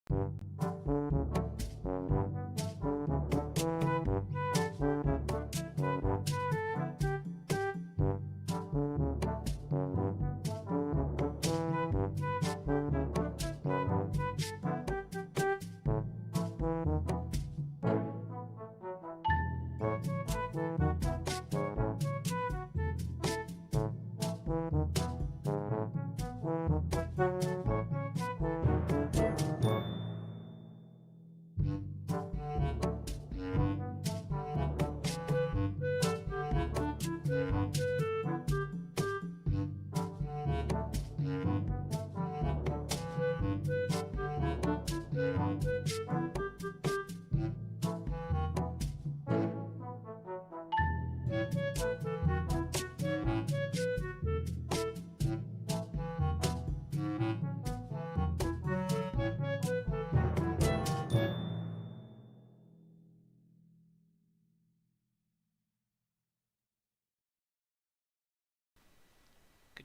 Good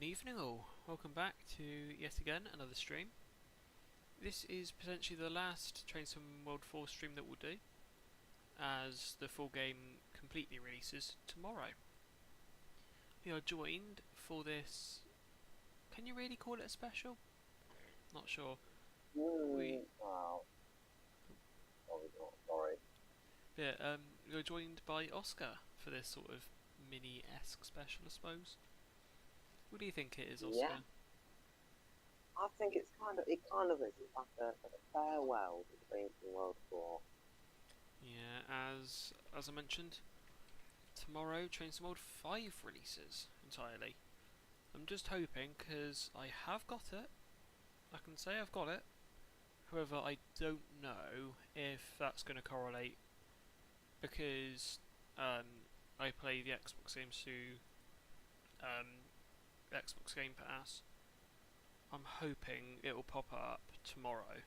evening all, welcome back to yet again another stream. This is potentially the last Train Sim World 4 stream that we'll do, as the full game completely releases tomorrow. We are joined for this, can you really call it a special? Not sure. Wow. Sorry. Yeah, we are joined by Oscar for this sort of mini-esque special, I suppose. What do you think it is, Oscar? Yeah. I think it kind of is. It's like a farewell to Train Sim World 4. Yeah, as I mentioned, tomorrow Train Sim World 5 releases entirely. I'm just hoping, because I have got it. I can say I've got it. However, I don't know if that's going to correlate, because I play the Xbox games through Xbox Game Pass. I'm hoping it will pop up tomorrow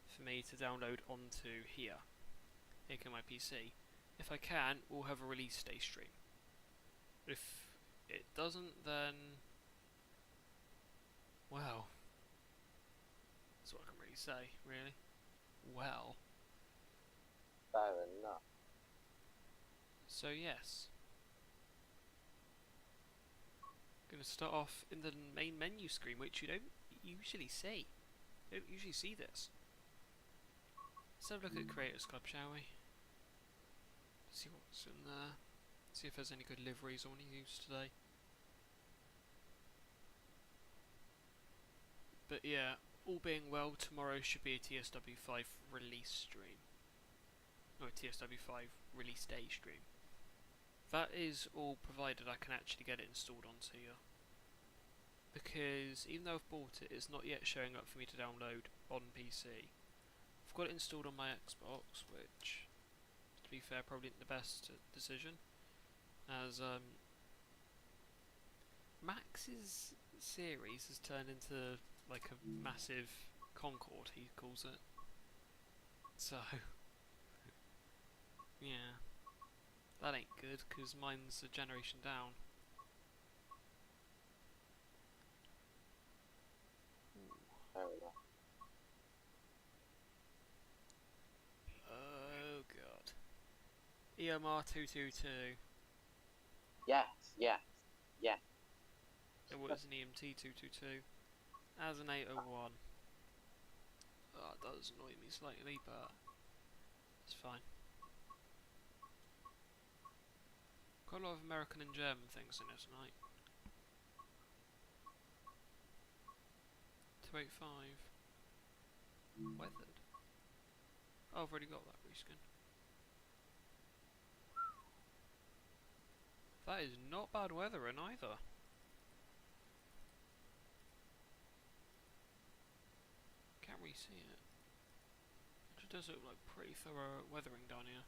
for me to download onto here, aka my PC. If I can, we'll have a release day stream. If it doesn't, then well, that's what I can really say, really. Well. Fair enough. So yes. Going to start off in the main menu screen, which you don't usually see. You don't usually see this. Let's have a look at Creators Club, shall we? See what's in there. See if there's any good liveries I want to use today. But yeah, all being well, tomorrow should be a TSW4 release stream. No, TSW4 release day stream. That is all provided I can actually get it installed onto here. Because even though I've bought it, it's not yet showing up for me to download on PC. I've got it installed on my Xbox, which, to be fair, probably isn't the best decision. As Max's series has turned into like a massive Concorde, he calls it. So, yeah. That ain't good, because mine's a generation down. Fair enough. Oh god. EMR 222. Yes. It was an EMT 222. As an 801. Oh, it does annoy me slightly, but it's fine. Quite a lot of American and German things in it tonight. 285. Weathered. Oh, I've already got that reskin. That is not bad weathering either. Can't really see it. It does look like pretty thorough weathering down here.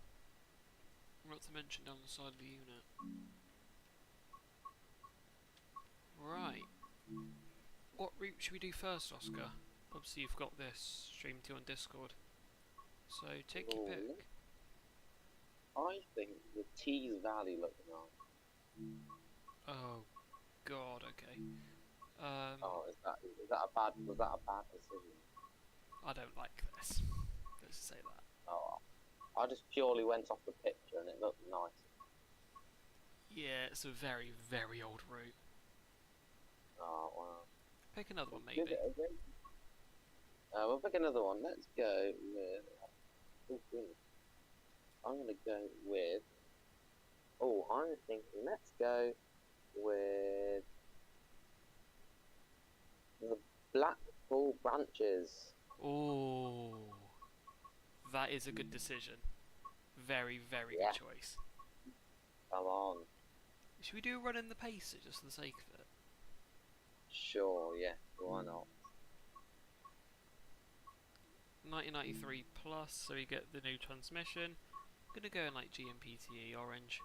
Not to mention down the side of the unit. Right. What route should we do first, Oscar? Obviously you've got this streamed to you on Discord. So take your pick. I think the Tees Valley looks nice. Oh god, okay. Oh, was that a bad decision? I don't like this. Let's just say that. Oh, I just purely went off the picture and it looked nice. Yeah, it's a very, very old route. Oh, wow. Pick another one, Give maybe. it a go. We'll pick another one. Let's go with... Oh, goodness. I'm going to go with... Oh, I'm thinking let's go with... the Blackpool Branches. Oh, that is a good decision. Very, very Yeah. good choice. Come on. Should we do a run in the pacer just for the sake of it? Sure, yeah. Why not? 1993 plus, so you get the new transmission. I'm gonna go in like GMPTE orange.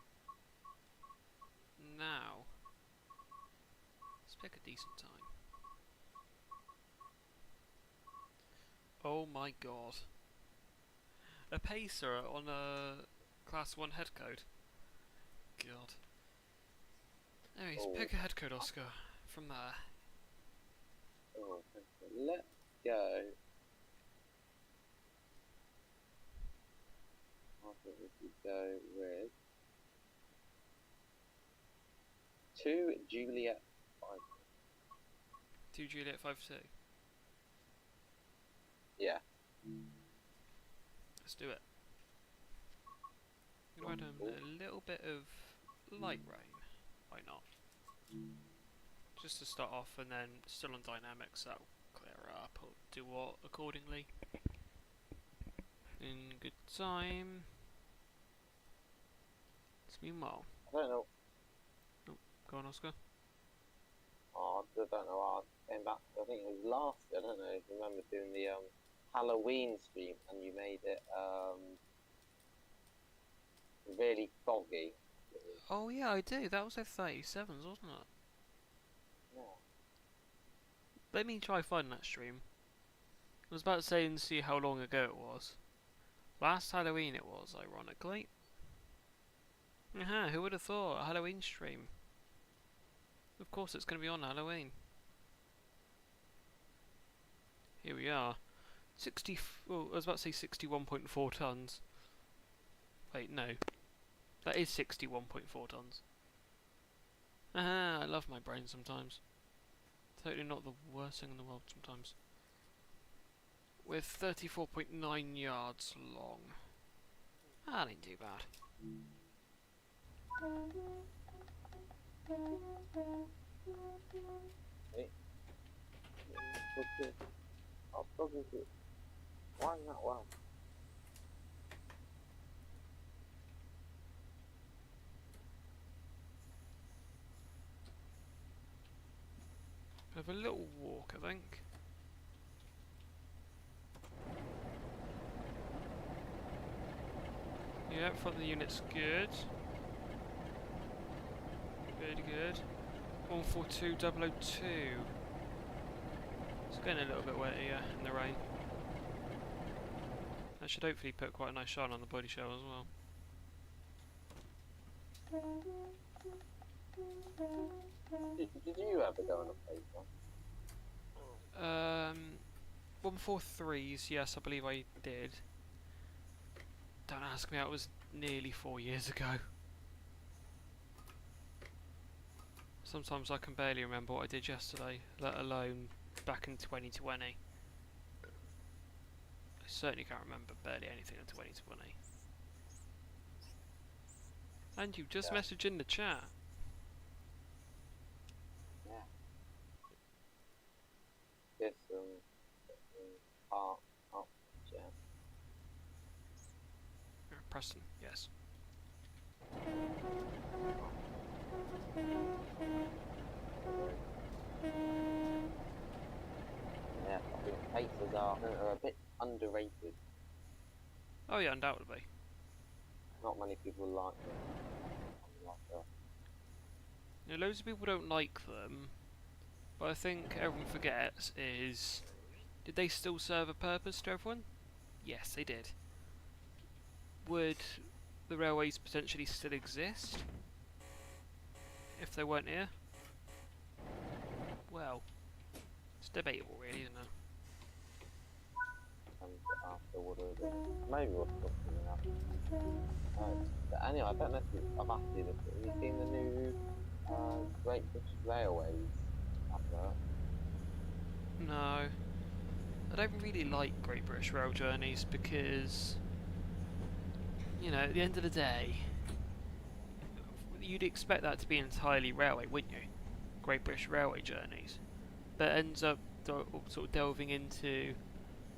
Now, let's pick a decent time. Oh my god. A pacer on a class 1 head code. God. Anyways, Oh. pick a head code, Oscar, from there. Oh, let's go. I think we could go with 2 Juliet 5. 2 Juliet 52. Yeah. Let's do it. I'm gonna add a little bit of light rain. Why not? Just to start off, and then still on dynamics, that'll clear up or do what accordingly. In good time. It's meanwhile. I don't know. Go on, Oscar. Oh, I don't know. I came back. I think it was last. I don't know if you remember doing the Halloween stream, and you made it really foggy. Oh yeah, I do. That was F37s, wasn't it? Yeah. Let me try finding that stream. I was about to say and see how long ago it was. Last Halloween it was, ironically. Who would have thought? A Halloween stream. Of course it's going to be on Halloween. Here we are. 60... well, I was about to say 61.4 tons. Wait, no. That is 61.4 tons. I love my brain sometimes. Totally not the worst thing in the world sometimes. With 34.9 yards long. That ain't too bad. Hey. I'll probably do. Why not? Well. Have a little walk, I think. Yeah, front of the unit's good. Good, good. 142002. It's getting a little bit wet here in the rain. That should hopefully put quite a nice shine on the body shell as well. Did you ever go on a paper? 143s, yes, I believe I did. Don't ask me, it was nearly 4 years ago. Sometimes I can barely remember what I did yesterday, let alone back in 2020. I certainly can't remember barely anything in 2020. And you just messaged in the chat. Yeah. Yes, yeah. Preston, yes. Yeah, I think papers are a bit underrated. Oh yeah, undoubtedly. Not many people like them. Now, loads of people don't like them, but I think everyone forgets is, did they still serve a purpose to everyone? Yes, they did. Would the railways potentially still exist if they weren't here? Well, it's debatable really, isn't it? and afterwards. Maybe we'll sort something out. But anyway, I don't know if I've asked you this, but have you seen the new Great British Railways advert? No, I don't really like Great British Rail journeys because, you know, at the end of the day, you'd expect that to be entirely railway, wouldn't you? Great British Railway journeys. But it ends up sort of delving into,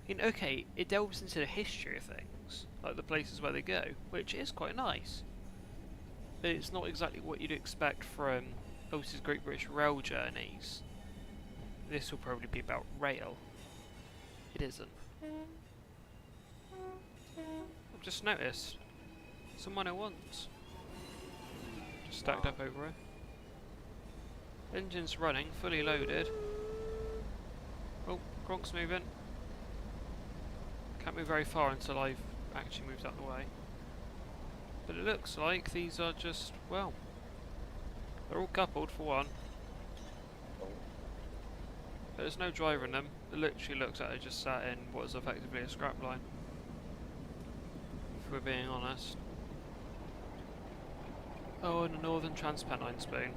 okay, it delves into the history of things, like the places where they go, which is quite nice. But it's not exactly what you'd expect from Otis Great British Rail journeys. This will probably be about rail. It isn't. I've just noticed some 101s just stacked up over it. Engine's running, fully loaded. Oh, Gronk's moving. Can't move very far until I've actually moved out of the way. But it looks like these are just, well, they're all coupled for one. But there's no driver in them. It literally looks like they just sat in what is effectively a scrap line, if we're being honest. Oh, and a Northern Transpennine spoon.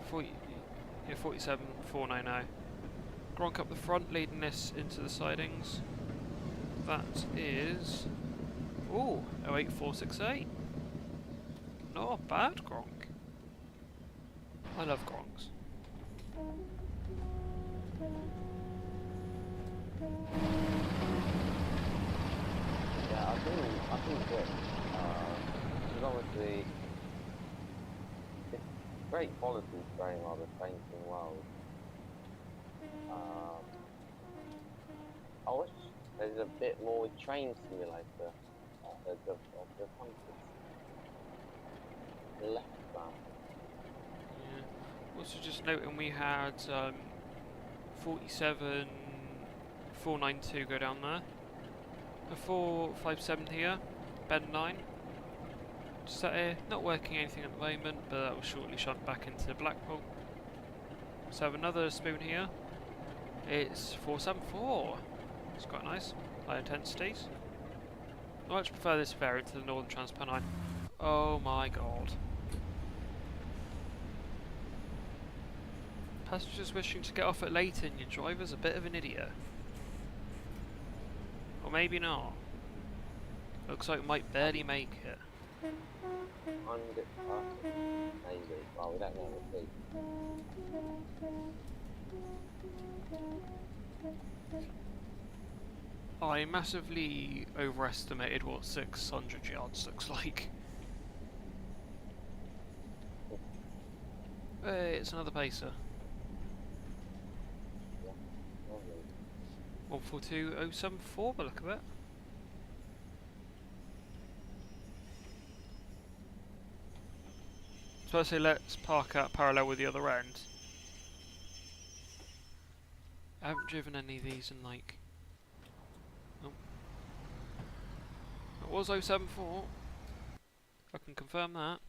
47490. Gronk up the front, leading this into the sidings. That is... ooh, 08468. Not bad, Gronk. I love Gronks. Yeah, I think good. Because obviously, it's great quality train while the train's doing well. I wish there's a bit more with Train Simulator. The hunters. The left that. Yeah. Also just noting we had 47492 go down there. A 457 here, bend 9. Just sat here, not working anything at the moment, but that will shortly shunt back into Blackpool. So I have another spoon here. It's 474. It's quite nice. High intensities. I much prefer this variant to the Northern Transpennine. Oh my god. Passengers wishing to get off at Leighton, your driver's a bit of an idiot. Or maybe not. Looks like we might barely make it. Maybe. Well, we don't know. We'll see. I massively overestimated what 600 yards looks like. Hey, it's another pacer. 142074 by the look of it. So I say let's park at parallel with the other end. I haven't driven any of these in like... oh. It was 074. I can confirm that.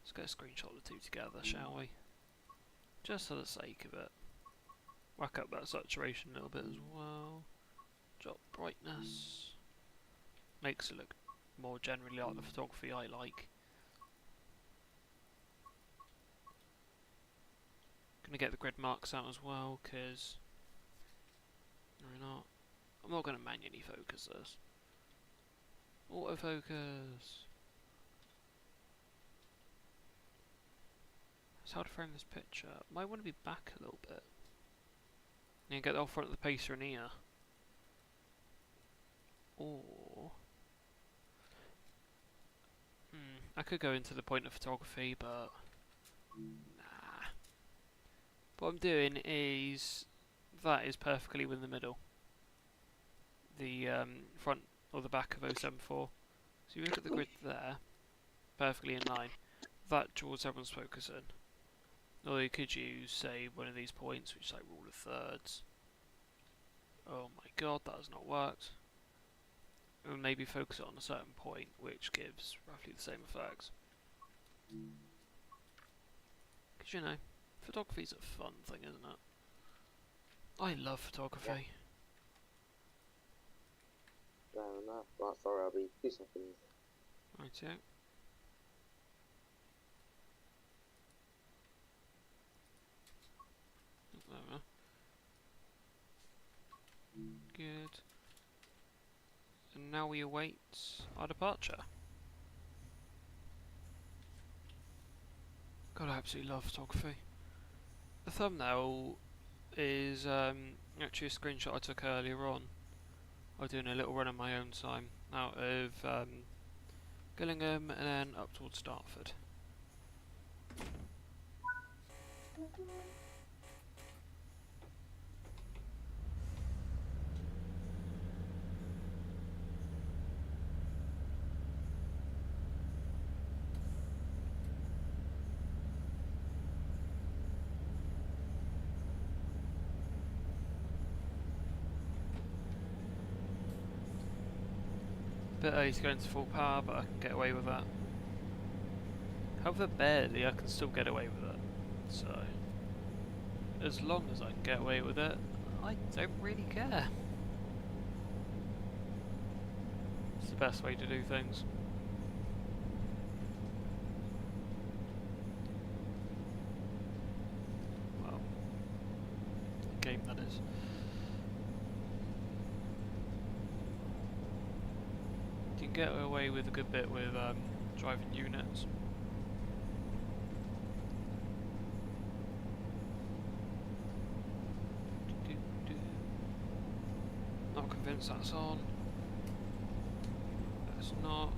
Let's get a screenshot of the two together, shall we? Just for the sake of it. Whack up that saturation a little bit as well. Drop brightness. Makes it look more generally like the photography I like. Gonna get the grid marks out as well, because I'm not gonna manually focus this. Autofocus. That's how to frame this picture. Might want to be back a little bit. And get the off front of the pacer in here. Or I could go into the point of photography, but nah. What I'm doing is that is perfectly within the middle. The front or the back of 074. So you look at the grid there, perfectly in line. That draws everyone's focus in. Or you could use, say, one of these points, which is like rule of thirds. Oh my god, that has not worked. And maybe focus it on a certain point, which gives roughly the same effects. Because, you know, photography's a fun thing, isn't it? I love photography. No, right, sorry, I'll be 2 seconds. Right, yeah. There we are. Good. And now we await our departure. God, I absolutely love photography. The thumbnail is actually a screenshot I took earlier on. I was doing a little run on my own time out of Gillingham and then up towards Dartford. Bit early to go into full power, but I can get away with that. However, barely, I can still get away with it. So, as long as I can get away with it, I don't really care. It's the best way to do things. Well, the game that is. You can get away with a good bit with driving units. Not convinced that's on. That's not.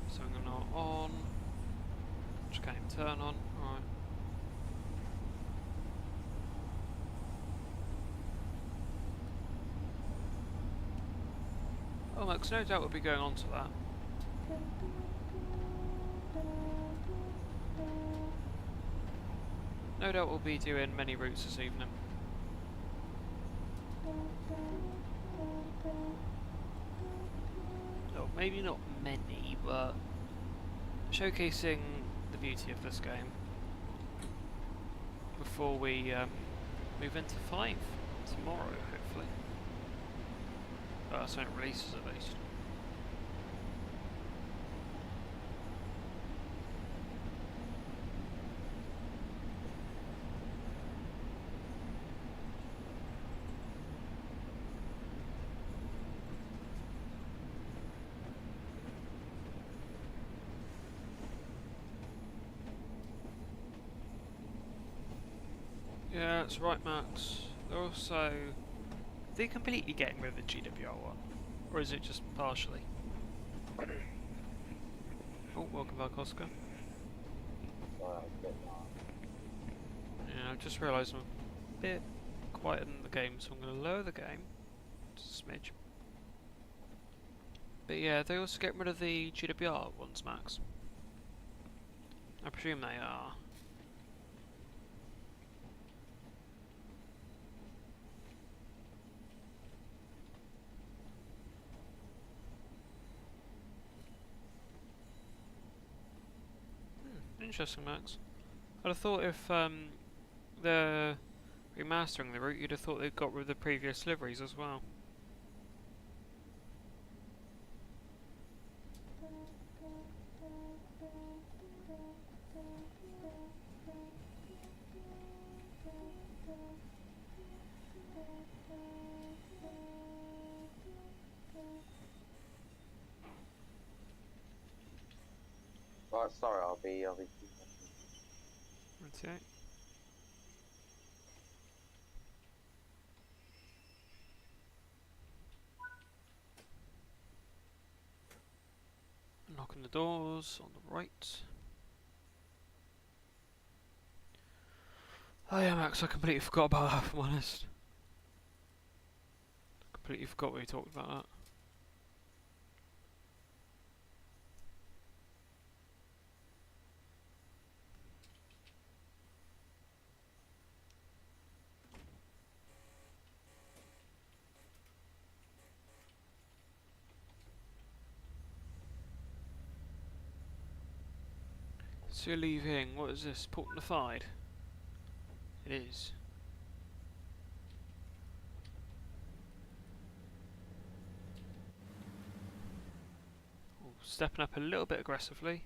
Something not on. Just can't even turn on. Alright. Oh, Max, no doubt we'll be going on to that. No doubt we'll be doing many routes this evening. Oh, maybe not many, but showcasing the beauty of this game before we move into 5 tomorrow, hopefully. So it releases at least. Yeah, that's right, Max. They're also... They're completely getting rid of the GWR1? Or is it just partially? Oh, welcome back, Oscar. Yeah, I've just realised I'm a bit quiet in the game, so I'm going to lower the game just a smidge. But yeah, they also get rid of the GWR ones, Max. I presume they are. Interesting, Max. I'd have thought if they're remastering the route, you'd have thought they'd got rid of the previous liveries as well. Right, sorry, I'll be. Okay. Knocking the doors on the right. Oh yeah, Max, I completely forgot about that, if I'm honest. Completely forgot we talked about that. So you're leaving, what is this, Port Notified? It is. stepping up a little bit aggressively.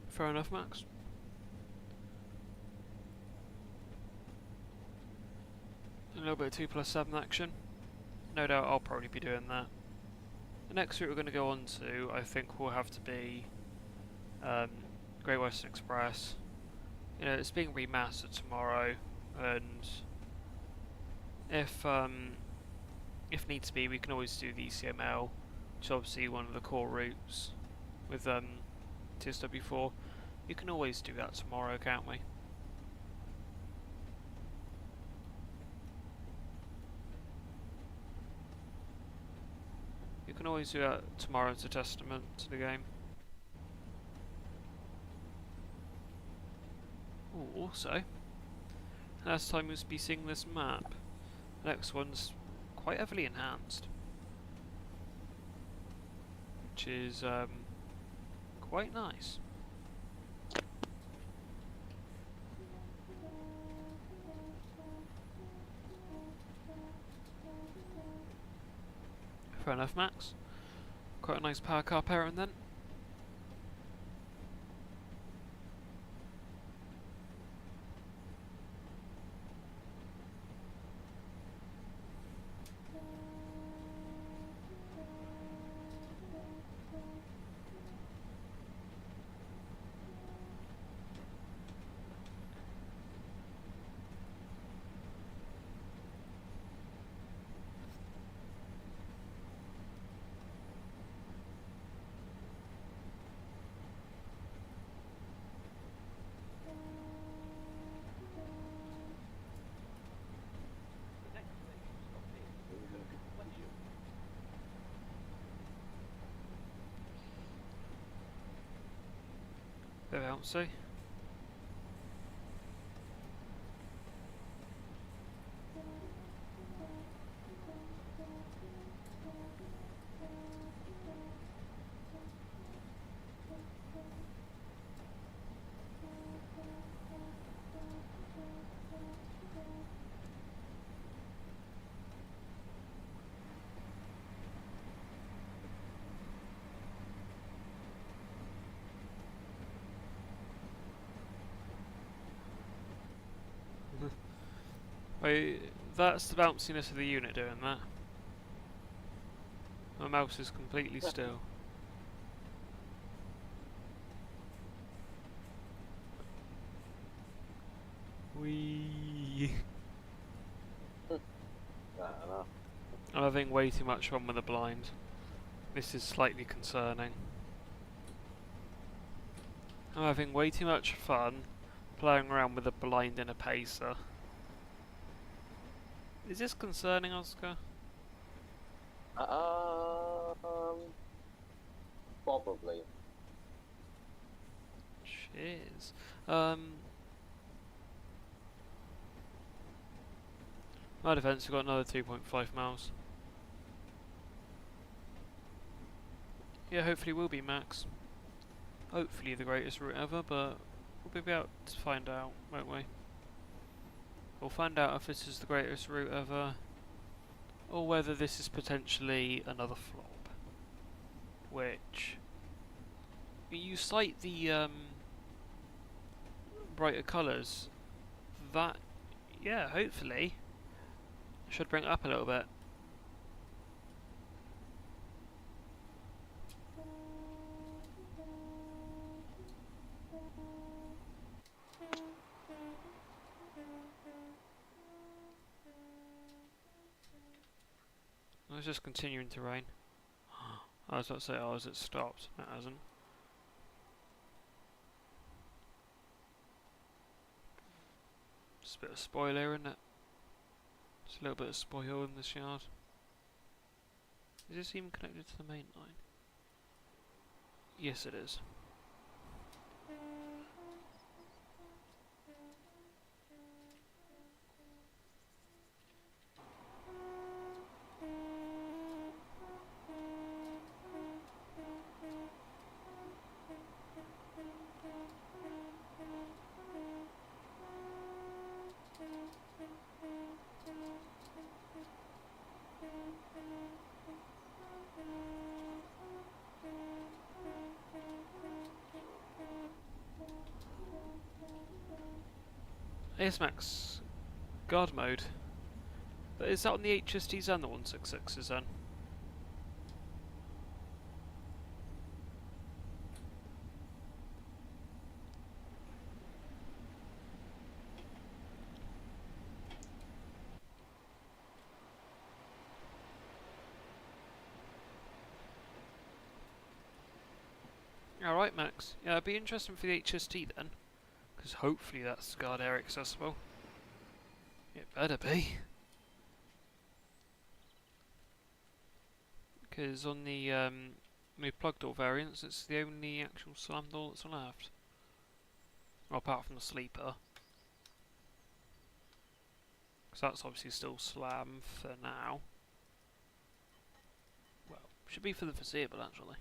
Fair enough, Max. A little bit of 2+7 action. No doubt I'll probably be doing that. The next route we're going to go on to, I think, will have to be Great Western Express. You know, it's being remastered tomorrow, and if needs be, we can always do the ECML, which is obviously one of the core routes with TSW4. You can always do that tomorrow, can't we? You can always do that tomorrow as a testament to the game. Ooh, also, last time we'll be seeing this map. The next one's quite heavily enhanced, which is quite nice. Fair enough, Max. Quite a nice power car pairing then. Bit bouncy. Wait, that's the bounciness of the unit doing that. My mouse is completely still. Wee. I'm having way too much fun with the blind. This is slightly concerning. I'm having way too much fun playing around with a blind in a pacer. Is this concerning, Oscar? Probably. Cheers. My defense, we've got another 2.5 miles. Yeah, hopefully we'll be max. Hopefully the greatest route ever, but we'll be able to find out, won't we? We'll find out if this is the greatest route ever, or whether this is potentially another flop. Which, you cite the brighter colours, that, yeah, hopefully, should bring it up a little bit. It's just continuing to rain. I was about to say, oh, has it stopped? It hasn't. Just a bit of spoiler, isn't it? Just a little bit of spoil in this yard. Is this even connected to the main line? Yes, it is. Yes, Max. Guard mode. But is that on the HSTs and the 166s then? Alright, Max. Yeah, it'd be interesting for the HST then. Because hopefully that's guard air accessible. It better be. Because on the plug door variants, it's the only actual slam door that's left. Well, apart from the sleeper. Because that's obviously still slam for now. Well, should be for the foreseeable actually.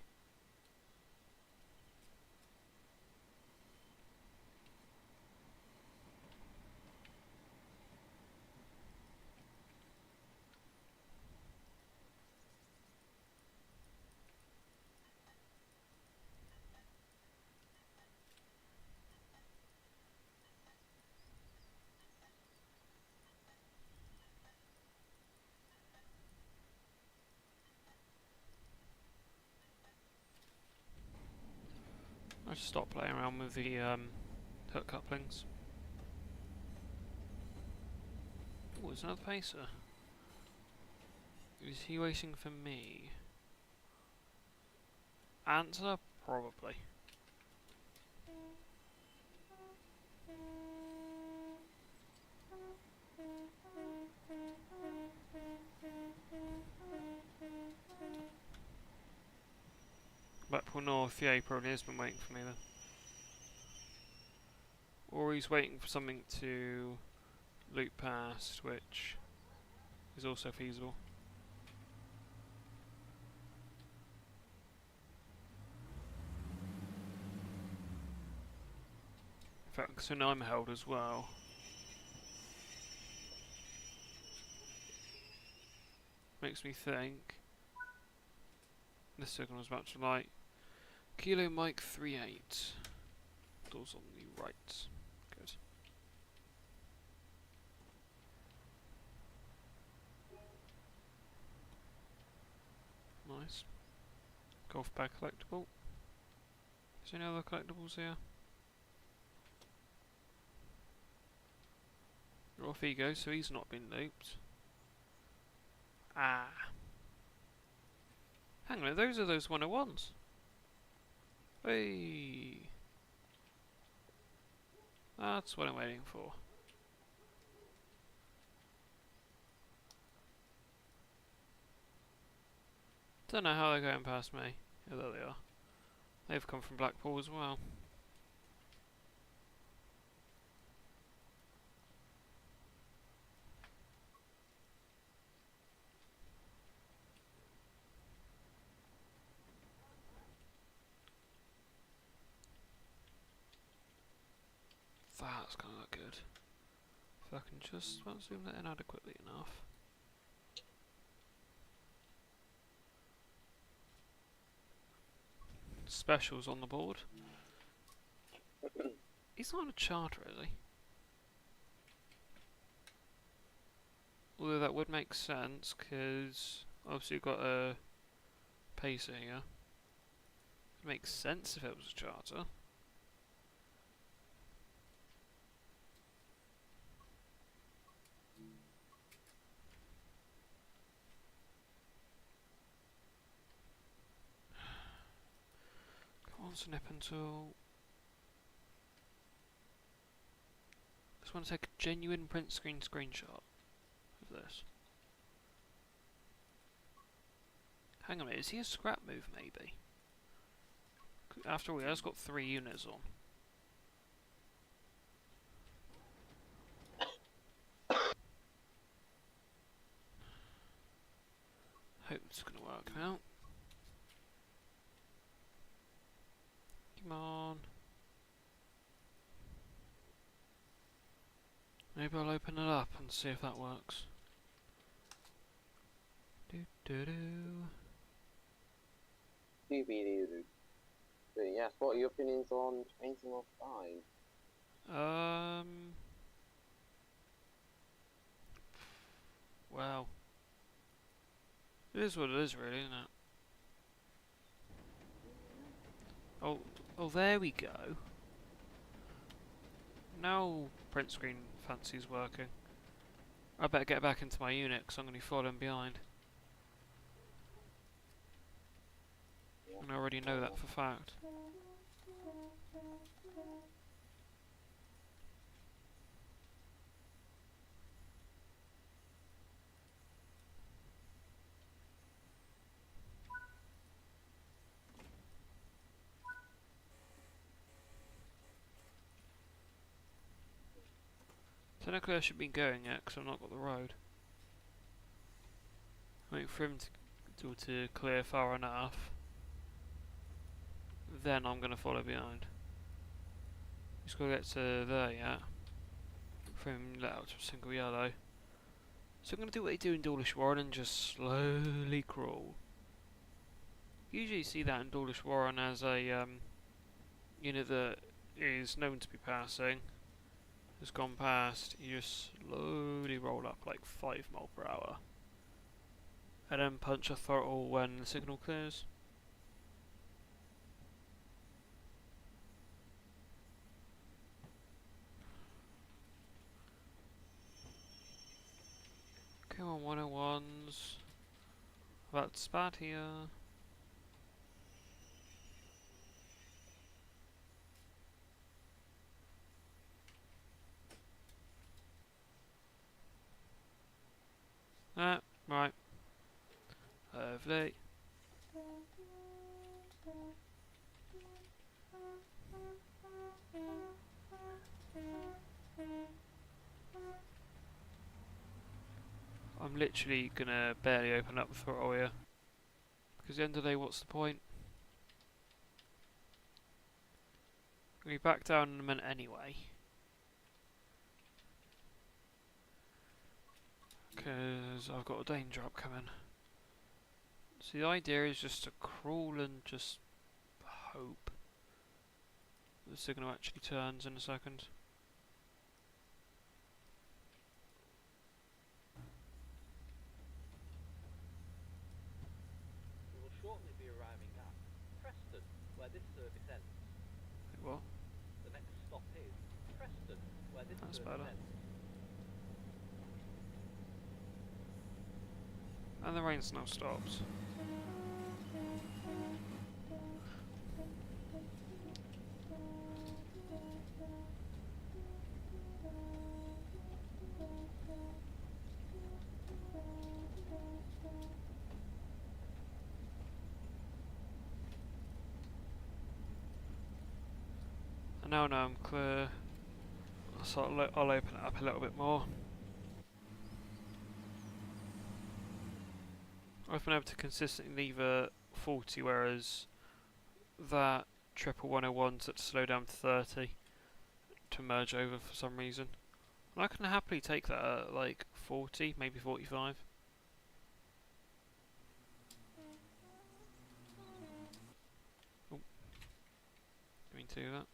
I should stop playing around with the hook couplings. Oh, there's another pacer. Is he waiting for me? Answer, probably. Blackpool North, yeah, he probably has been waiting for me then. Or he's waiting for something to loop past, which is also feasible. In fact, so now I'm held as well. Makes me think. This signal is about to light. Kilo Mike 38. Doors on the right. Good. Nice. Golf bag collectible. Is there any other collectibles here? Off he goes, so he's not been looped. Ah. Hang on, those are those 101s. Hey. That's what I'm waiting for. Don't know how they're going past me. Oh, there they are. They've come from Blackpool as well. That's gonna look good. If I can just zoom that in adequately enough. Specials on the board. He's not on a charter, is he? Although that would make sense, because obviously you've got a pacer here. It makes sense if it was a charter. Come on, snip until. Just want to take a genuine print screen screenshot of this. Hang on a minute, is he a scrap move maybe? After all, he has got 3 units on. Hope it's gonna work out. Come on. Maybe I'll open it up and see if that works. Do do do. Doobie-doo-doo. So yes, what are your opinions on painting or fine? Well, it is what it is, really, isn't it? Oh, there we go. Now print screen fancy's working. I better get back into my unit because I'm going to be falling behind. Yeah. And I already know that for fact. Technically I should be going yet because I've not got the road. Wait for him to clear far enough. Then I'm going to follow behind. He's got to get to there yet. For him let out to a single yellow. So I'm going to do what they do in Dawlish Warren and just slowly crawl. Usually you see that in Dawlish Warren as a unit that is known to be passing. Has gone past, you just slowly roll up like 5 mile per hour. And then punch a throttle when the signal clears. Come on, 101s. About to spot here. Ah, right. Lovely. I'm literally gonna barely open up the throttle here. Because at the end of the day, what's the point? I'm gonna be back down in a minute anyway. Because I've got a danger upcoming. So the idea is just to crawl and just hope the signal actually turns in a second. We will shortly be arriving at Preston, where this service ends. Wait, what? The next stop is Preston, where this That's service better. ends. And the rain's now stopped. And now I'm clear. So I'll open it up a little bit more. I've been able to consistently leave a 40, whereas that triple 101's had to slow down to 30 to merge over for some reason. And I can happily take that at like 40, maybe 45. Oh, didn't mean to do that.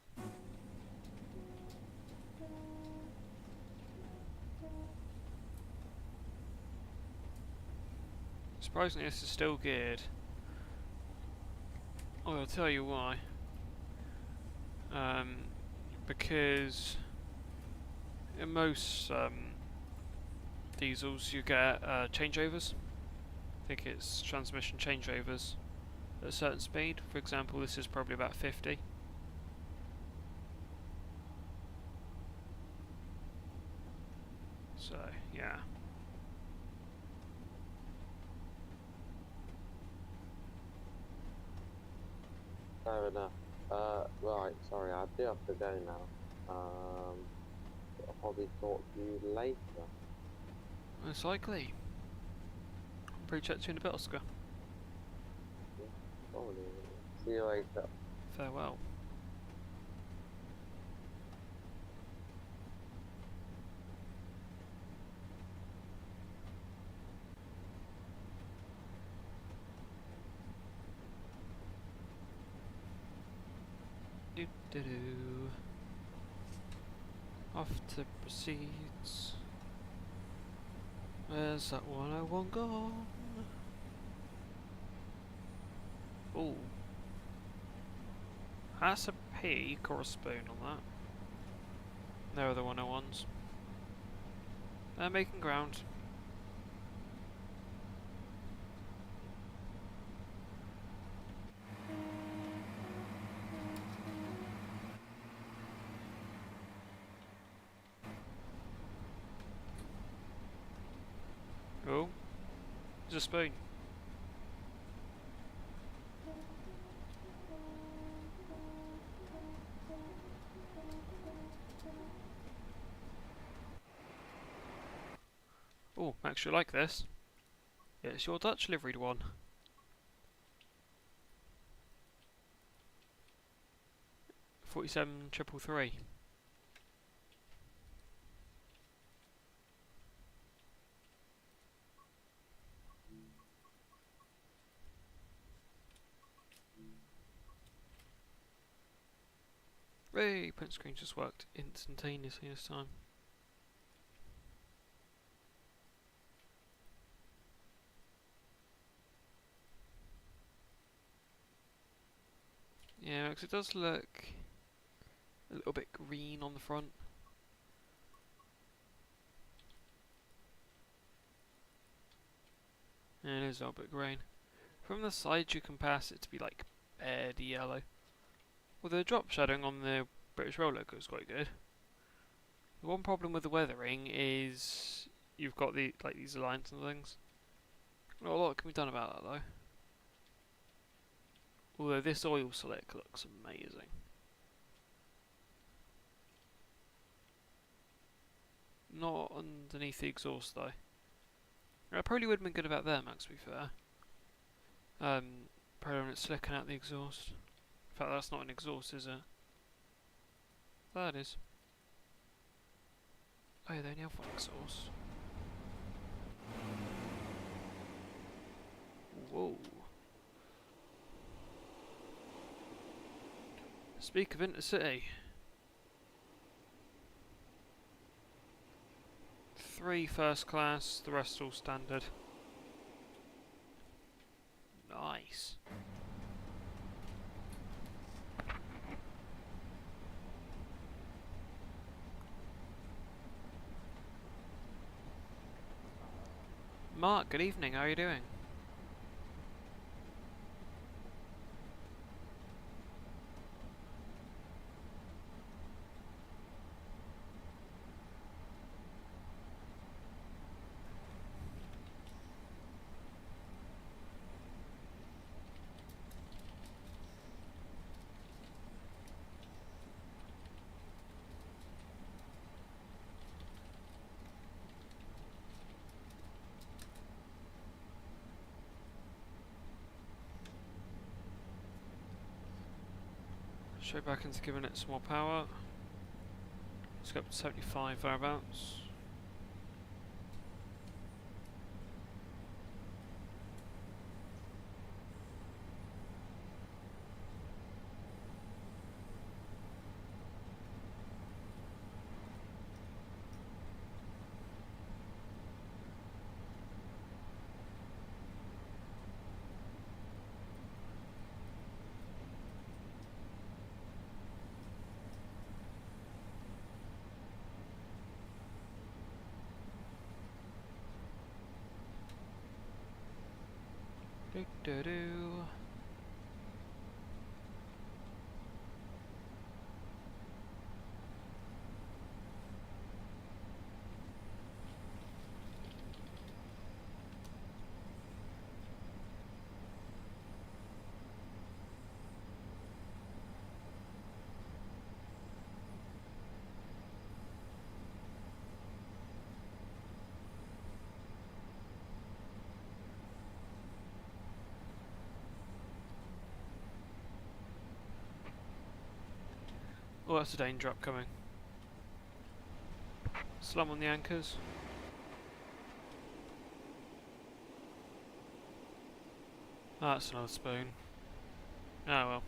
Surprisingly, this is still geared. Oh, I'll tell you why. Because in most diesels you get changeovers. I think it's transmission changeovers at a certain speed. For example, this is probably about 50. So, yeah. Fair enough. Right, sorry, I do have to go now. I'll probably talk to you later. Most likely. Probably chat to you in a bit, Oscar. Probably. See you later. Farewell. Do do do. Off to proceeds. Where's that 101 gone? Ooh. That's a peak or a spoon on that. There are the 101s. They're making ground. Oh, there's a spoon. Oh, actually like this. Yeah, it's your Dutch liveried one. $47,333. Hey, print screen just worked instantaneously this time. Yeah, because it does look a little bit green on the front. Yeah, it is a little bit green. From the side you can pass it to be like barely yellow. Although the drop shadowing on the British Rail logo is quite good. The one problem with the weathering is you've got these lines and things. Not a lot can be done about that though. Although this oil slick looks amazing. Not underneath the exhaust though. I probably would have been good about there, Max, to be fair. Probably when it's slicking out the exhaust. In fact, that's not an exhaust, is it? That is. Oh, yeah, they only have one exhaust. Whoa. Speak of intercity. 3 first class, the rest all standard. Nice. Mark, good evening, how are you doing? Straight back into giving it some more power. Let's go up to 75 thereabouts. Do do do. Oh, that's a danger upcoming. Slam on the anchors. Ah, that's another spoon. Ah well.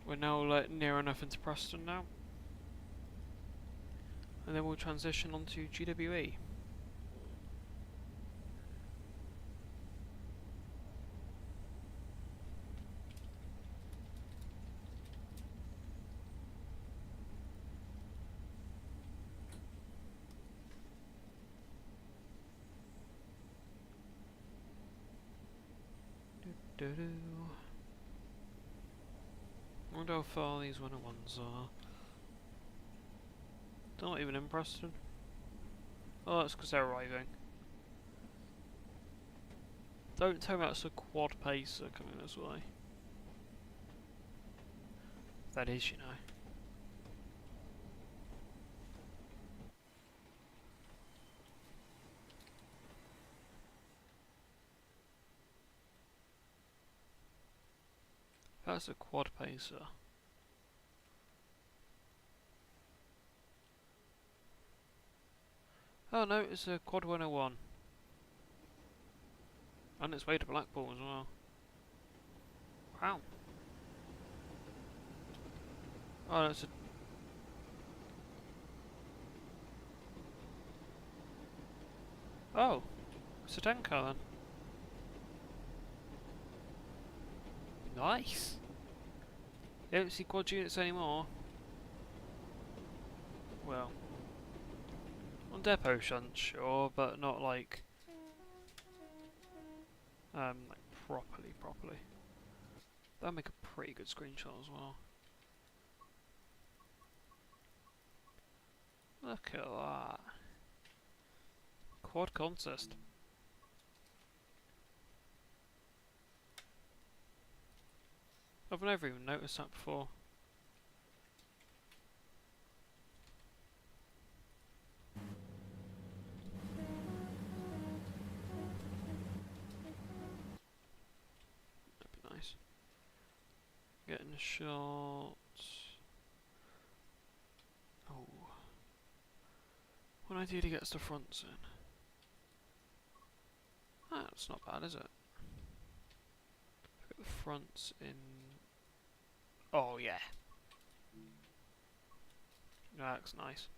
We're now near enough into Preston now. And then we'll transition onto GWE. I wonder how far these 101s are. They're not even in Preston. Oh, that's because they're arriving. Don't tell me that's a quad pacer coming this way. That is, you know. That's a quad pacer. Oh no, it's a quad 101. On its way to Blackpool as well. Wow. Oh, that's a... Oh, it's a tanker then. Nice. You don't see quad units anymore. Well, on depot shunts, sure, but not like properly. That'll make a pretty good screenshot as well. Look at that. Quad consist. I've never even noticed that before. That'd be nice. Getting a shot. Oh. When ideally gets the fronts in. That's not bad, is it? Get the fronts in. Oh yeah. That looks nice.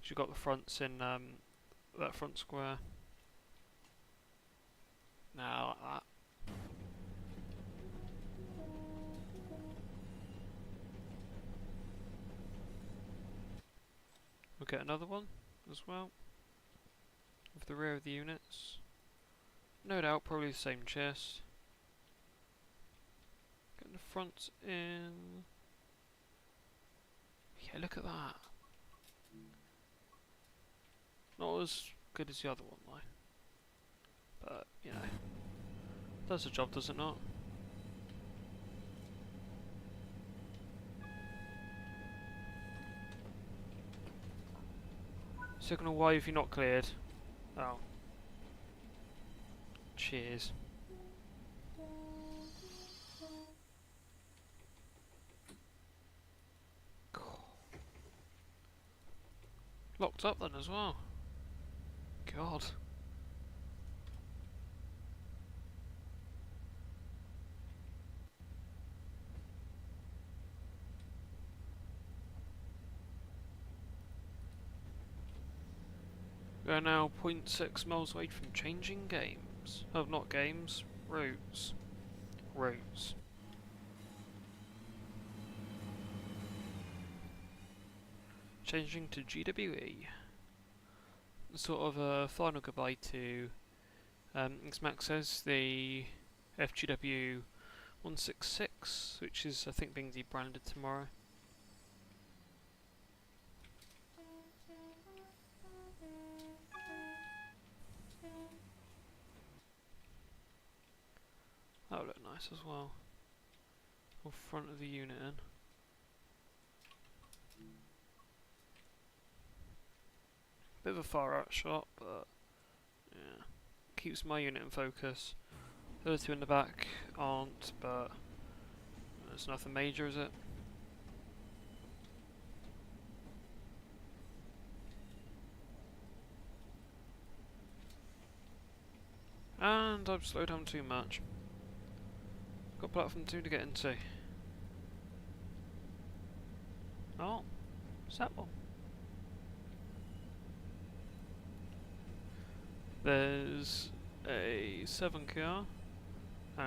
You've got the fronts in that front square. Now like that. We'll get another one as well. With the rear of the units. No doubt, probably the same chest. Getting the front in. Yeah, look at that. Not as good as the other one though. But, you know. Does the job, does it not? Signal why if you're not cleared. Oh. Cheers. Locked up then as well. God. We are now 0.6 miles away from changing games. Oh, not games. Routes. Routes. Changing to GWE. Sort of a final goodbye to, as Max says, the FGW166, which is I think being debranded tomorrow. That'll look nice as well. Or front of the unit in. Bit of a far out shot, but yeah, keeps my unit in focus. The other two in the back aren't, but there's nothing major, is it? And I've slowed down too much. Got platform 2 to get into. Oh, is that one? There's a 7 car.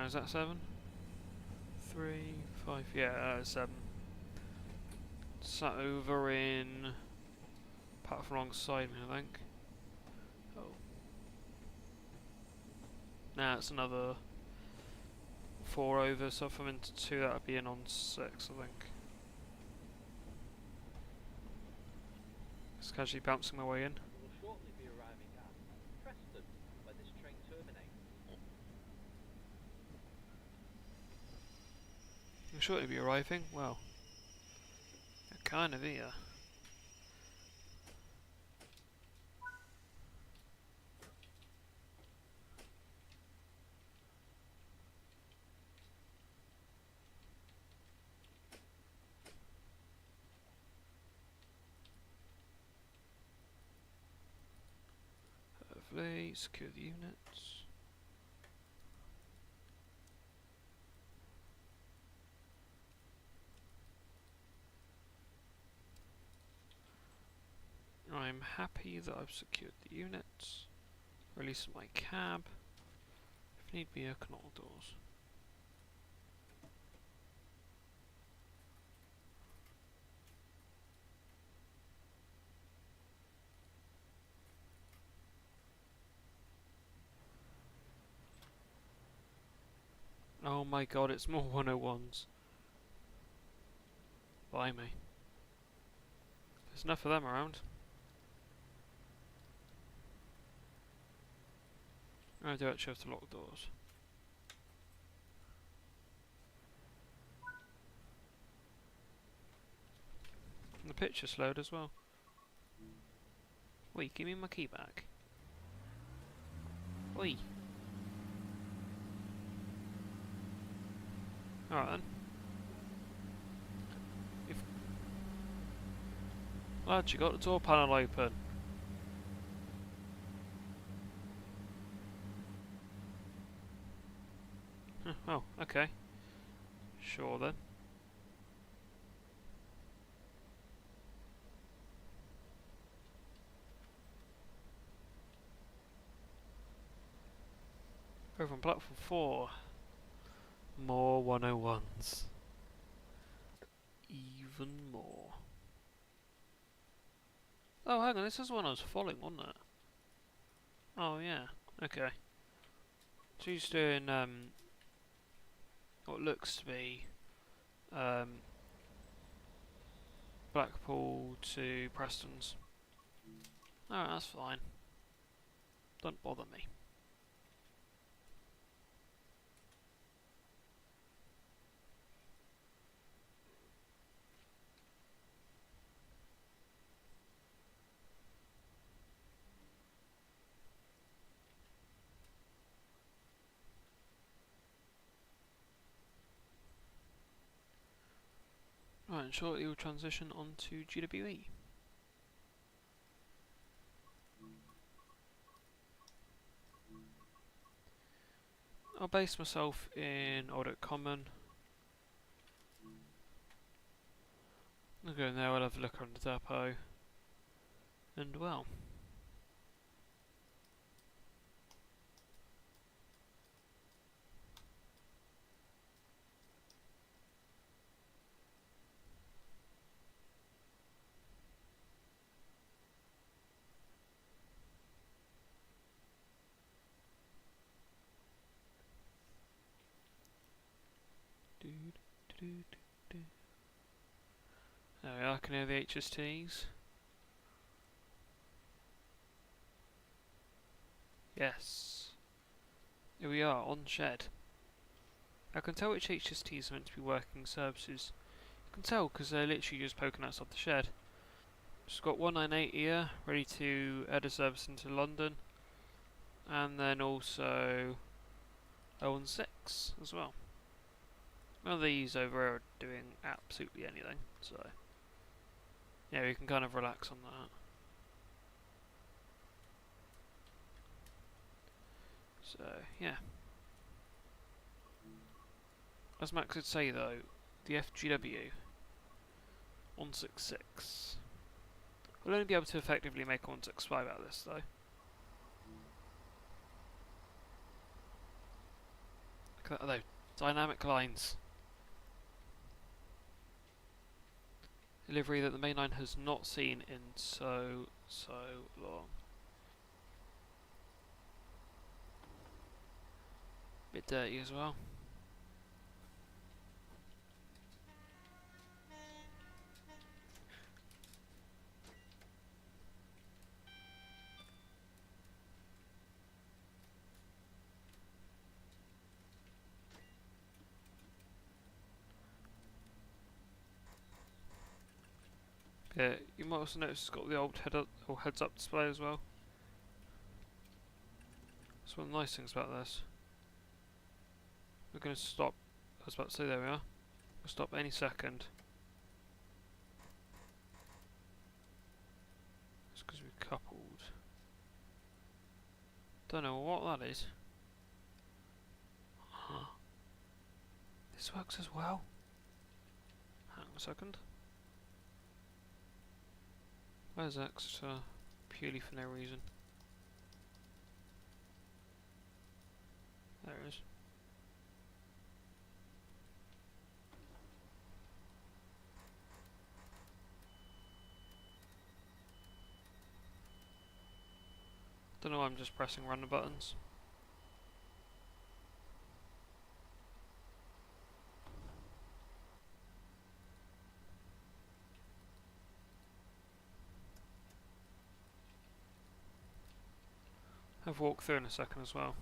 Is that 7? 3, 5, yeah, 7. Sat over in platform alongside me, I think. Oh. Nah, it's another 4 over, so if I'm into 2, that'd be in on 6, I think. Just casually bouncing my way in. You will shortly be arriving at Preston, where this train terminates. You'll shortly be arriving. Well, you're kind of here. Lovely. Secure the units. I'm happy that I've secured the units. Release my cab. If need be, open all doors. Oh my god, it's more 101s. Blimey. There's enough of them around. I do actually have to lock doors. And the picture slowed as well. Wait, give me my key back. Oi. Alright then. Lad, you got the door panel open. Oh, okay. Sure then. Over on platform 4. More 101s. Even more. Oh, hang on, this is one I was following, wasn't it? Oh, yeah. Okay. So he's doing, what looks to be, Blackpool to Preston's. Alright, that's fine. Don't bother me. Right, and shortly we'll transition on to GWE. I'll base myself in Old Oak Common. I'll go in there, I'll have a look around the depot. And well. There we are, I can hear the HSTs. Yes. Here we are, on shed. I can tell which HSTs are meant to be working services. You can tell because they're literally just poking outside the shed. Just got 198 here, ready to add a service into London. And then also 016 as well. None of these over here are doing absolutely anything, so yeah, we can kind of relax on that. So yeah. As Max would say though, the FGW 166 will only be able to effectively make a 165 out of this though. Look at that though, dynamic lines. Delivery that the mainline has not seen in so long. Bit dirty as well. Yeah, you might also notice it's got the old heads up display as well. That's one of the nice things about this. We're going to stop. I was about to say, there we are. We'll stop any second. It's because we're coupled. Don't know what that is. This works as well. Hang on a second. Where's extra? Purely for no reason. There it is. Don't know why I'm just pressing random buttons. I've walked through in a second as well.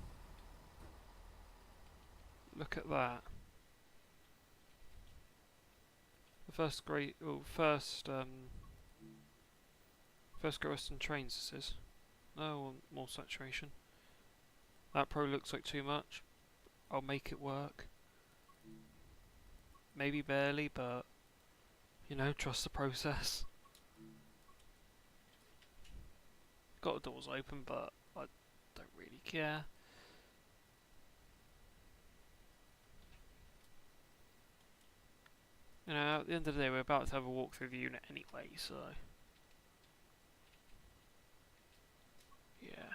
Look at that. The first Great Western trains this is. No, more saturation. That probably looks like too much. I'll make it work. Maybe barely, but you know, trust the process. Got the doors open, but I don't really care. You know, at the end of the day, we're about to have a walk through the unit anyway, so yeah.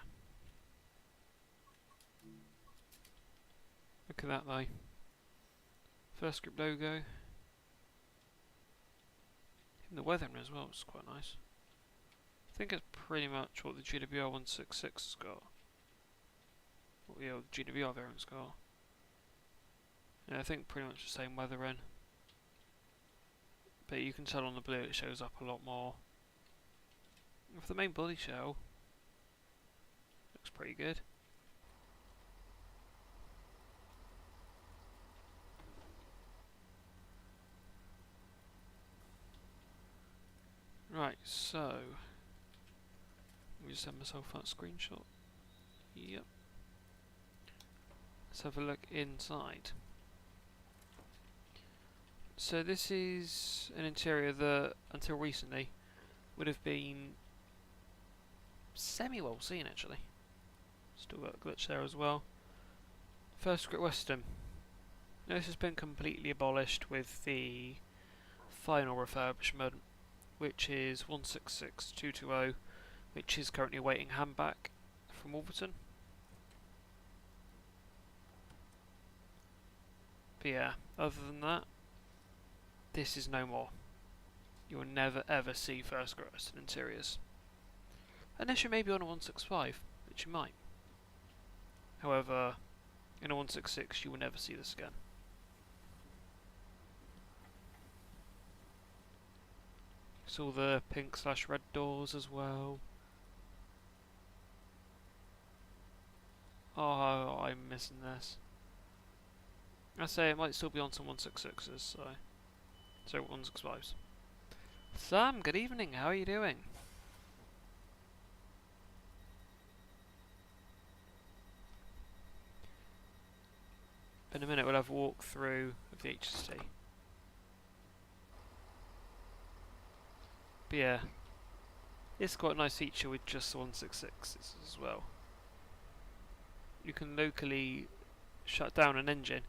Look at that though. First group logo. Even the weathering as well is quite nice. I think it's pretty much what the GWR 166 has got. What the old GWR variant's got. Yeah, I think pretty much the same weathering. But you can tell on the blue it shows up a lot more. With the main body shell, looks pretty good. Right, so let me just send myself that screenshot. Yep. Let's have a look inside. So this is an interior that, until recently, would have been semi-well seen actually. Still got a glitch there as well. First Great Western. Now this has been completely abolished with the final refurbishment, which is 166220, which is currently awaiting handback from Wolverton. But yeah, other than that, this is no more. You will never ever see First Great Western interiors. Unless you're maybe on a 165, which you might. However, in a 166 you will never see this again. Saw the pink/red doors as well. Oh, I'm missing this. I say it might still be on some 166s, so 165s. Sam, good evening, how are you doing? In a minute we'll have a walk through of the HST. But yeah, it's quite a nice feature with just the 166s as well. You can locally shut down an engine,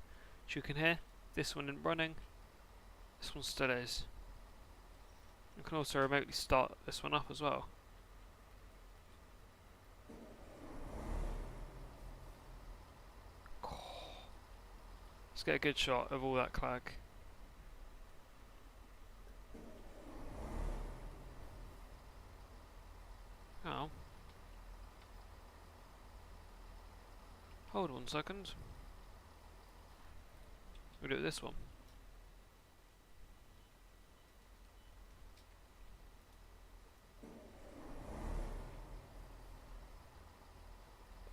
which you can hear. This one isn't running, this one still is. You can also remotely start this one up as well. Let's get a good shot of all that clag. Oh. Hold 1 second. We'll do it this one.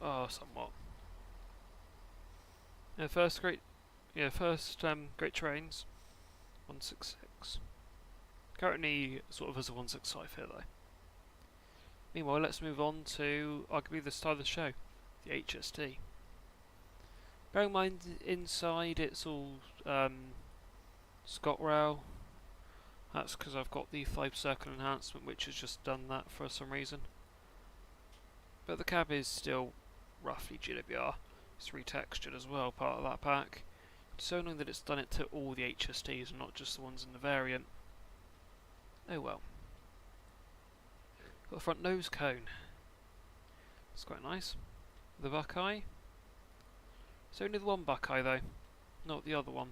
Oh, somewhat. Yeah, first great great trains, 166. Currently sort of as a 165 here though. Meanwhile, let's move on to arguably the star of the show, the HST. Bear in mind, inside it's all ScotRail. That's because I've got the 5 circle enhancement, which has just done that for some reason. But the cab is still roughly GWR. It's retextured as well, part of that pack. It's so annoying that it's done it to all the HSTs and not just the ones in the variant. Oh well. Got the front nose cone. It's quite nice. The Buckeye. It's only the one Buckeye though, not the other one.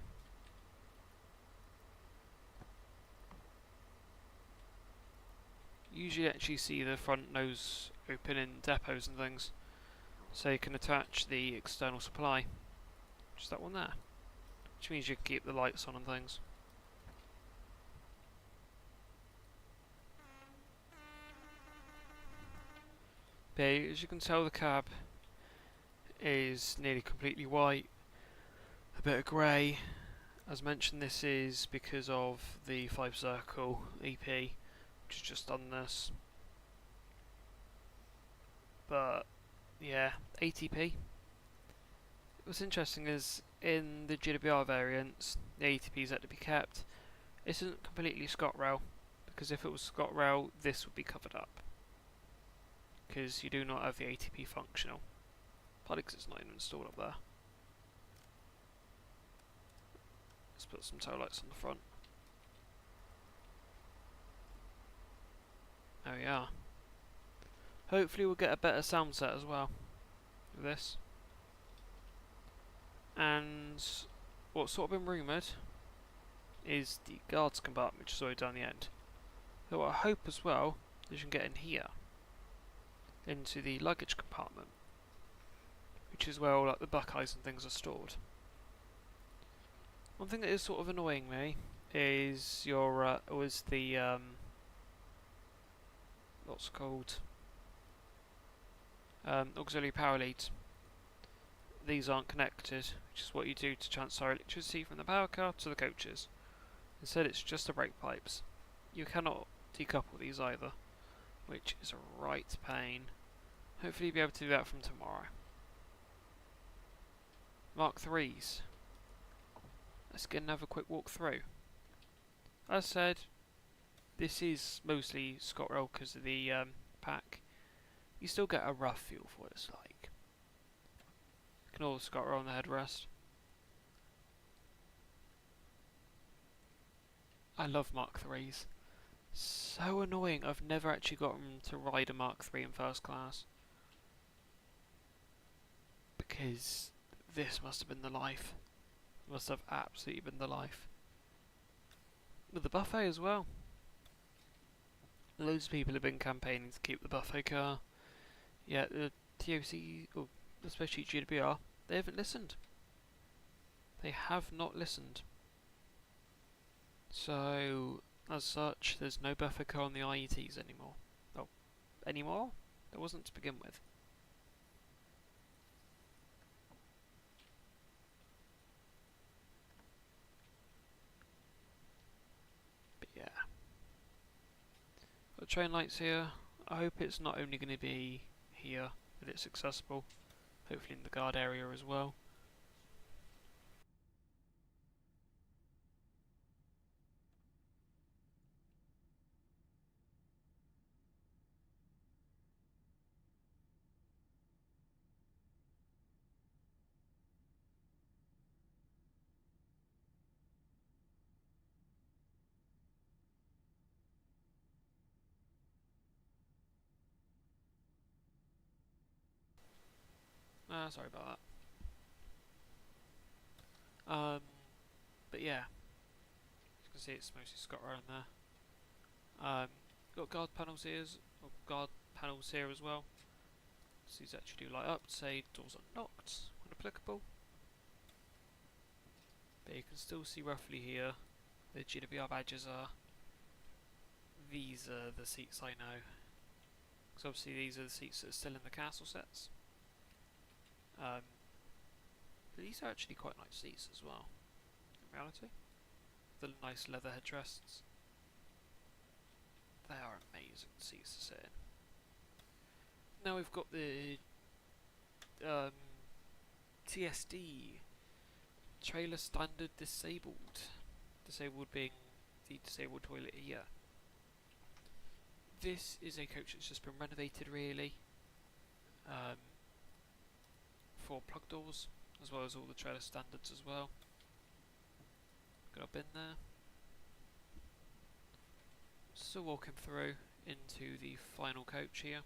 Usually actually see the front nose open in depots and things, so you can attach the external supply. Just that one there. Which means you can keep the lights on and things. But as you can tell, the cab is nearly completely white. A bit of grey. As mentioned, this is because of the 5 circle EP, which has just done this. But yeah, ATP. What's interesting is in the GWR variants, the ATPs had to be kept. This isn't completely ScotRail, because if it was ScotRail, this would be covered up. Because you do not have the ATP functional. Partly because it's not even installed up there. Let's put some tail lights on the front. There we are. Hopefully we'll get a better sound set as well with this. And what's sort of been rumoured is the guards compartment, which is already down the end. So what I hope as well is you can get in here, into the luggage compartment, which is where all like the Buckeyes and things are stored. One thing that is sort of annoying me is your was the what's it called, auxiliary power leads. These aren't connected, which is what you do to transfer electricity from the power car to the coaches. Instead it's just the brake pipes. You cannot decouple these either, which is a right pain. Hopefully you'll be able to do that from tomorrow. Mark 3s. Let's get another quick walk through. As said, this is mostly ScotRail because of the pack. You still get a rough feel for what it's like. Ignore the ScotRail on the headrest. I love Mark 3s. So annoying, I've never actually gotten to ride a Mark 3 in first class. Because this must have been the life. Must have absolutely been the life. With the buffet as well. Loads of people have been campaigning to keep the buffet car. Yet the TOC, or especially GWR, they haven't listened. They have not listened. So, as such, there's no buffer car on the IETs anymore. Oh, anymore? There wasn't to begin with. train lights here. I hope it's not only going to be here that it's accessible, hopefully in the guard area as well. Sorry about that. But yeah, as you can see it's mostly Scott around there. Got guard panels here as well. So these actually do light up to say doors are locked when applicable. But you can still see roughly here the GWR badges are. These are the seats I know. Because obviously these are the seats that are still in the castle sets. But these are actually quite nice seats as well, in reality. The nice leather headrests. They are amazing seats to sit in. Now we've got the TSD, trailer standard disabled. Disabled being the disabled toilet here. This is a coach that's just been renovated really, for plug doors, as well as all the trailer standards as well. Got a bin there. Still walking through into the final coach here.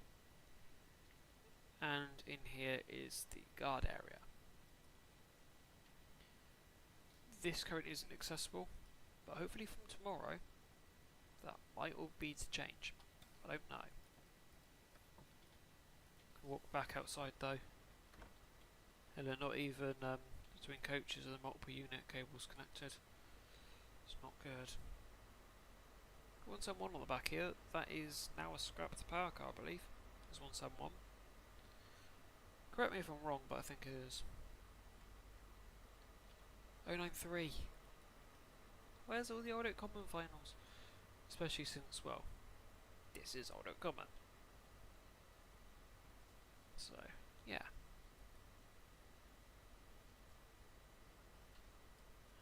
And in here is the guard area. This currently isn't accessible, but hopefully from tomorrow that might all be to change. I don't know. Walk back outside though. And they're not even between coaches are the multiple unit cables connected. It's not good. 171 on the back here, that is now a scrapped power car I believe. There's 171. Correct me if I'm wrong, but I think it is. 093. Where's all the Old Oak Common finals? Especially since, well, this is Old Oak Common. So, yeah.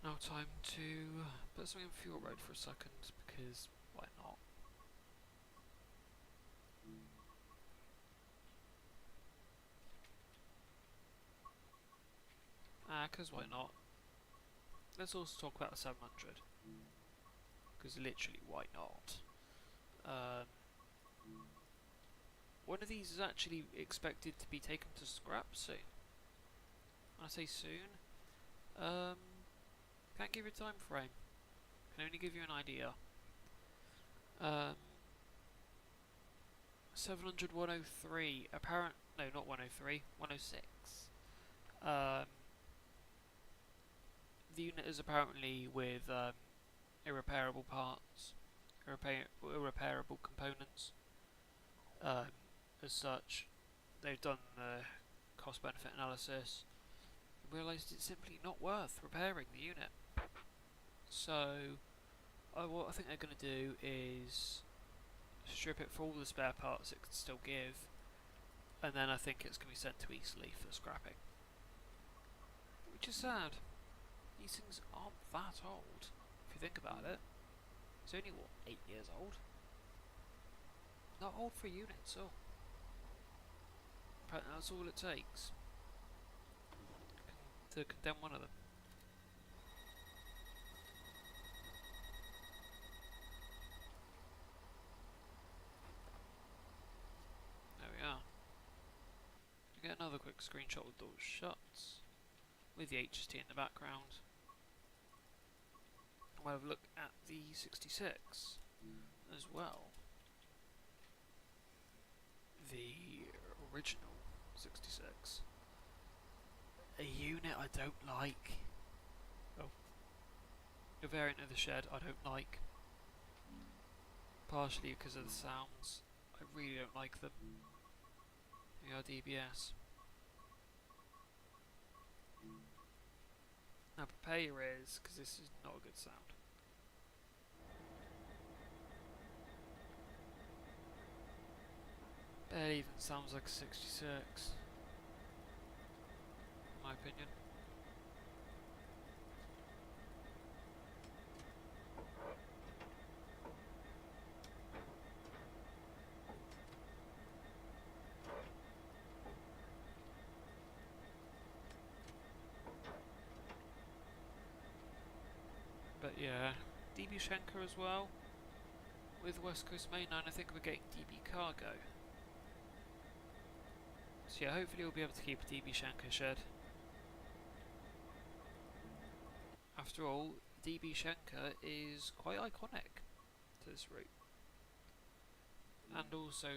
Now time to put something in fuel road for a second, because why not? Because why not? Let's also talk about the 700. Because literally, why not? One of these is actually expected to be taken to scrap soon. When I say soon, can't give you a time frame. Can only give you an idea. 700 103, apparent, no not 103, 106. The unit is apparently with irreparable parts, irreparable components. As such, they've done the cost-benefit analysis and realised it's simply not worth repairing the unit. So, what I think they're going to do is strip it for all the spare parts it can still give, and then I think it's going to be sent to Eastleigh for scrapping. Which is sad. These things aren't that old, if you think about it. It's only, what, 8 years old? Not old for a unit, so. Apparently that's all it takes to condemn one of them. There we are. We get another quick screenshot with doors shut, with the HST in the background. We'll have a look at the 66 as well. The original 66. A unit I don't like. Oh. A variant of the shed I don't like. Partially because of the sounds. I really don't like them. They are DBS. Now prepare your ears, because this is not a good sound. It even sounds like a 66, in my opinion. But yeah, DB Schenker as well. With West Coast Mainline, I think we're getting DB Cargo. So yeah, hopefully we'll be able to keep a DB Schenker shed. After all, DB Schenker is quite iconic to this route. And also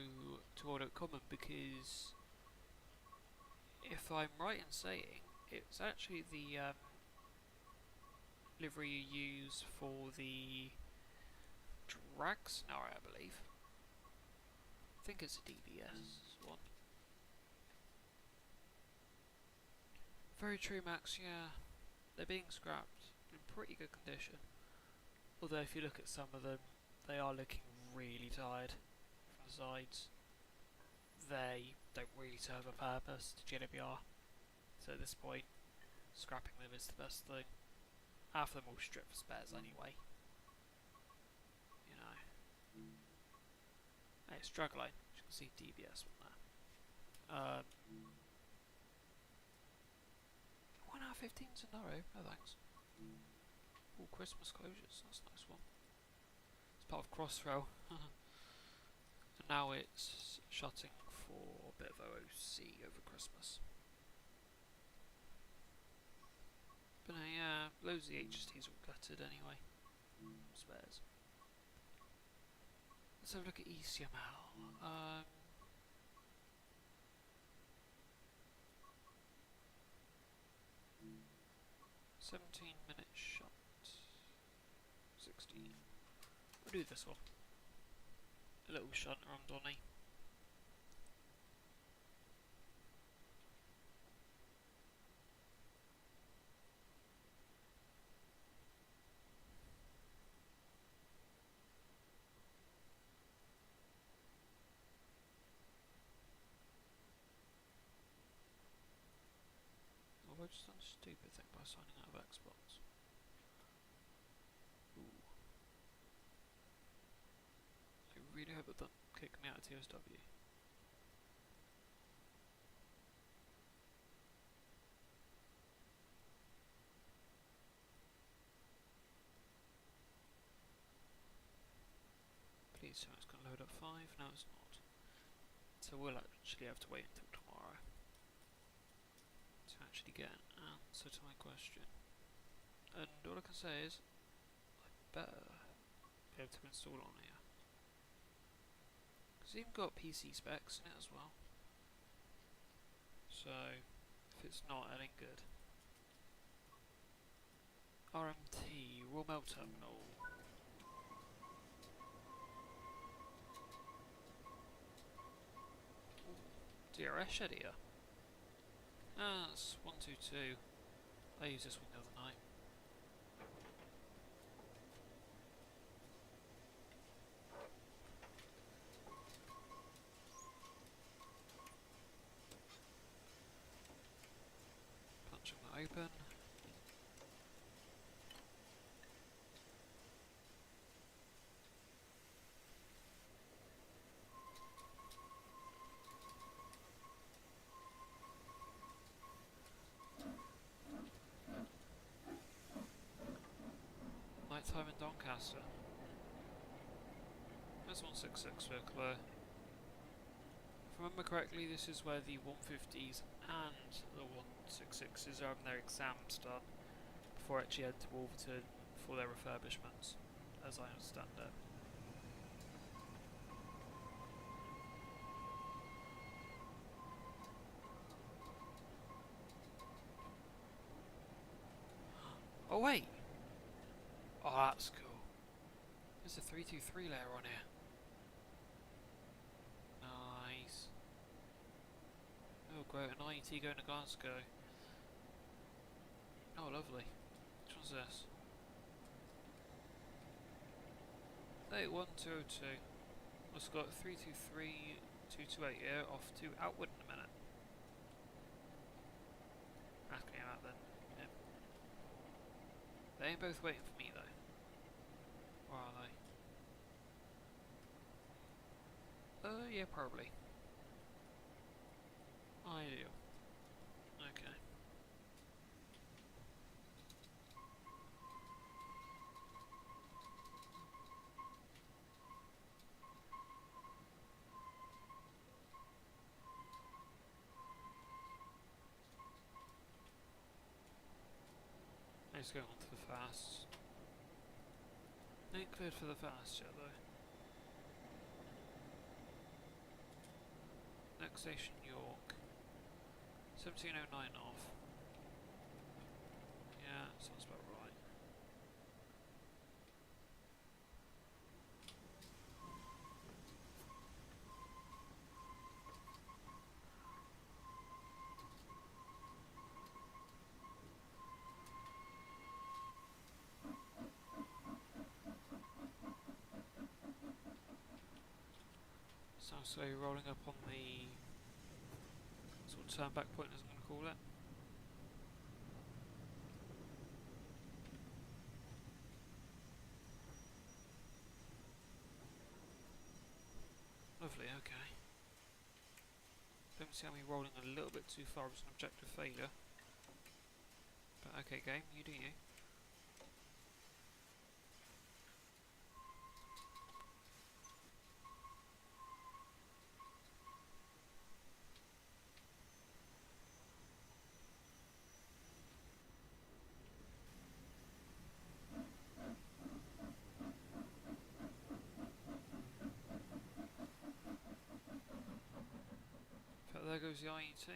to Order Common, because if I'm right in saying, it's actually the livery you use for the drag scenario, I believe. I think it's a DBS one. Very true, Max, yeah. They're being scrapped in pretty good condition. Although if you look at some of them, they are looking really tired from the sides. They don't really serve a purpose to GWR. So at this point, scrapping them is the best thing. Half of them will strip for spares anyway. You know. Hey, it's Dragline. You can see DBS one there. 1 hour 15's a narrow. No thanks. All Christmas closures. That's a nice one. It's part of Crossrail. And now it's shutting for a bit of OOC over Christmas. But no, yeah, loads of the HSTs are gutted anyway. Spares. Let's have a look at ECML. 17-minute shot. 16. We'll do this one. A little shunter on Donny. Oh, I've just done a stupid thing by signing out of Xbox. Ooh. I really hope it doesn't kick me out of TSW. Please tell me it's going to load up 5. No, it's not. So we'll actually have to wait until tomorrow to actually get an answer to my question. And all I can say is, I better be able to install on here. Because it's even got PC specs in it as well. So, if it's not, it ain't good. RMT, Raw Mail Terminal. DRS shed here. Ah, that's 122. I used this one the other night. Punching that open. Nighttime in Doncaster. There's 166 for clear. If I remember correctly, this is where the 150s and the 166s are having their exams done before actually head to Wolverton for their refurbishments, as I understand it. Oh wait! Oh, that's cool. There's a 323 layer on here. Nice. Oh great, an IET going to Glasgow. Oh lovely. Which one's this? 31202. It's got 323 228 here, off to Outward in a minute. Asking him out then. Yep. They ain't both waiting for me though. Or are they? Yeah, probably. Ideal. Okay. Let's go on to the fast. Ain't cleared for the fast yet though. Next station York. 1709 off. Yeah, sounds about right. Sounds so rolling up on the sort of turn back point, as I'm going to call it. Lovely, okay. Don't see how me rolling a little bit too far as an objective failure. But okay, game, you do you. But there goes the IET.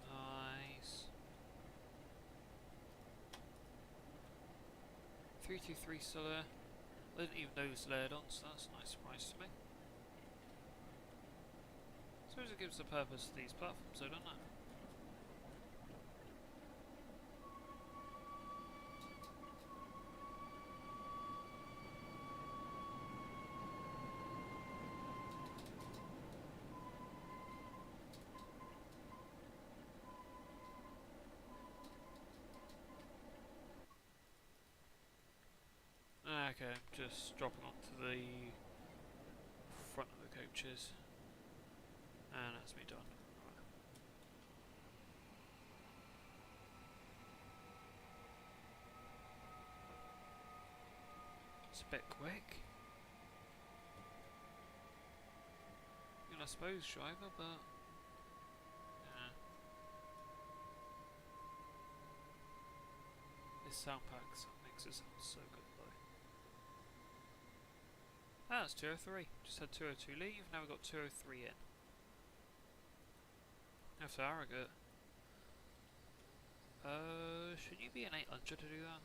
Nice. 323 still there. I didn't even know this layered on, so that's a nice surprise to me. I suppose it gives the purpose to these platforms though, doesn't it? Okay, I'm just dropping onto the front of the coaches. And that's me done. Right. It's a bit quick. I mean, I suppose driver, but yeah. This sound pack makes it sound so good though. Ah, that's 203. Just had 202 leave, now we've got 203 in. That's arrogant. Should you be an 800 to do that?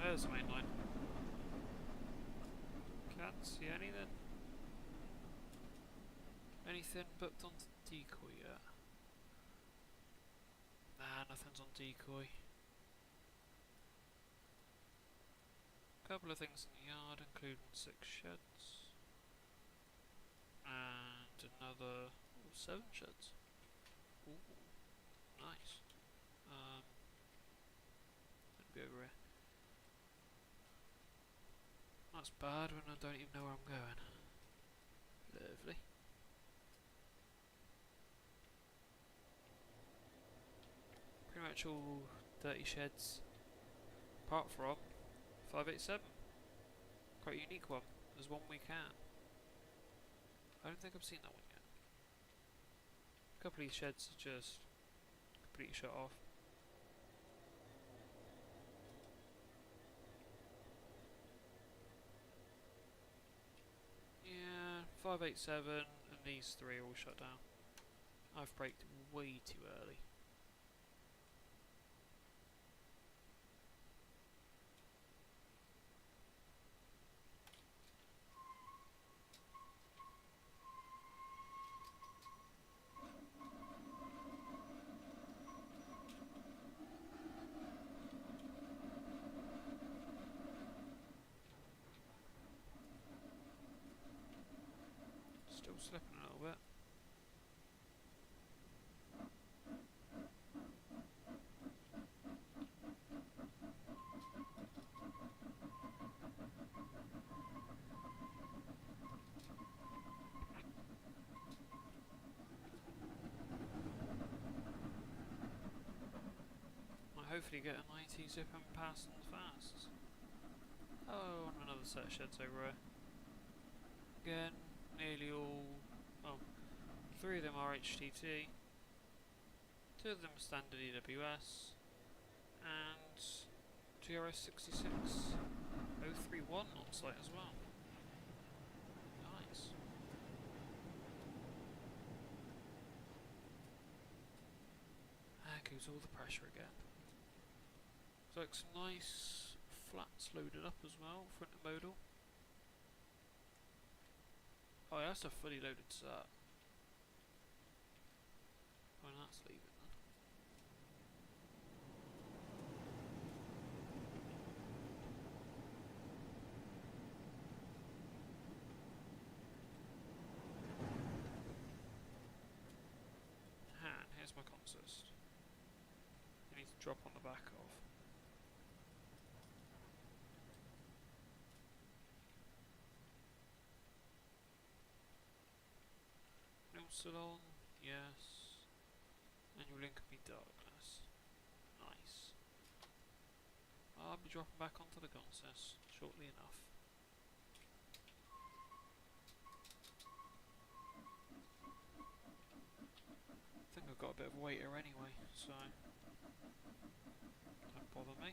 There's the main line. Can't see anything. Anything booked onto decoy yet? Nah, nothing's on decoy. Couple of things in the yard, including 6 sheds. And another 7 sheds. Ooh, nice. Let me be over here. That's bad when I don't even know where I'm going. Lovely. Pretty much all dirty sheds, apart from 587. Quite a unique one. There's one we can. I don't think I've seen that one yet. A couple of these sheds are just completely shut off. Yeah, 587 and these 3 are all shut down. I've braked way too early. Still slipping a little bit. I hopefully get a 90 zip and pass them fast. Oh, and another set of sheds over here. Again, nearly all. Oh, 3 of them are HTT, 2 of them are standard EWS, and GRS66 031 on site as well. Nice. There goes all the pressure again. So like some nice flats loaded up as well, front and modal. Oh, yeah, that's a fully loaded set. Well, that's leaving then. And here's my consist. You need to drop on the back of. No salon, yes. And your link will be darkness. Nice. I'll be dropping back onto the consist shortly enough. I think I've got a bit of weight here anyway, so don't bother me.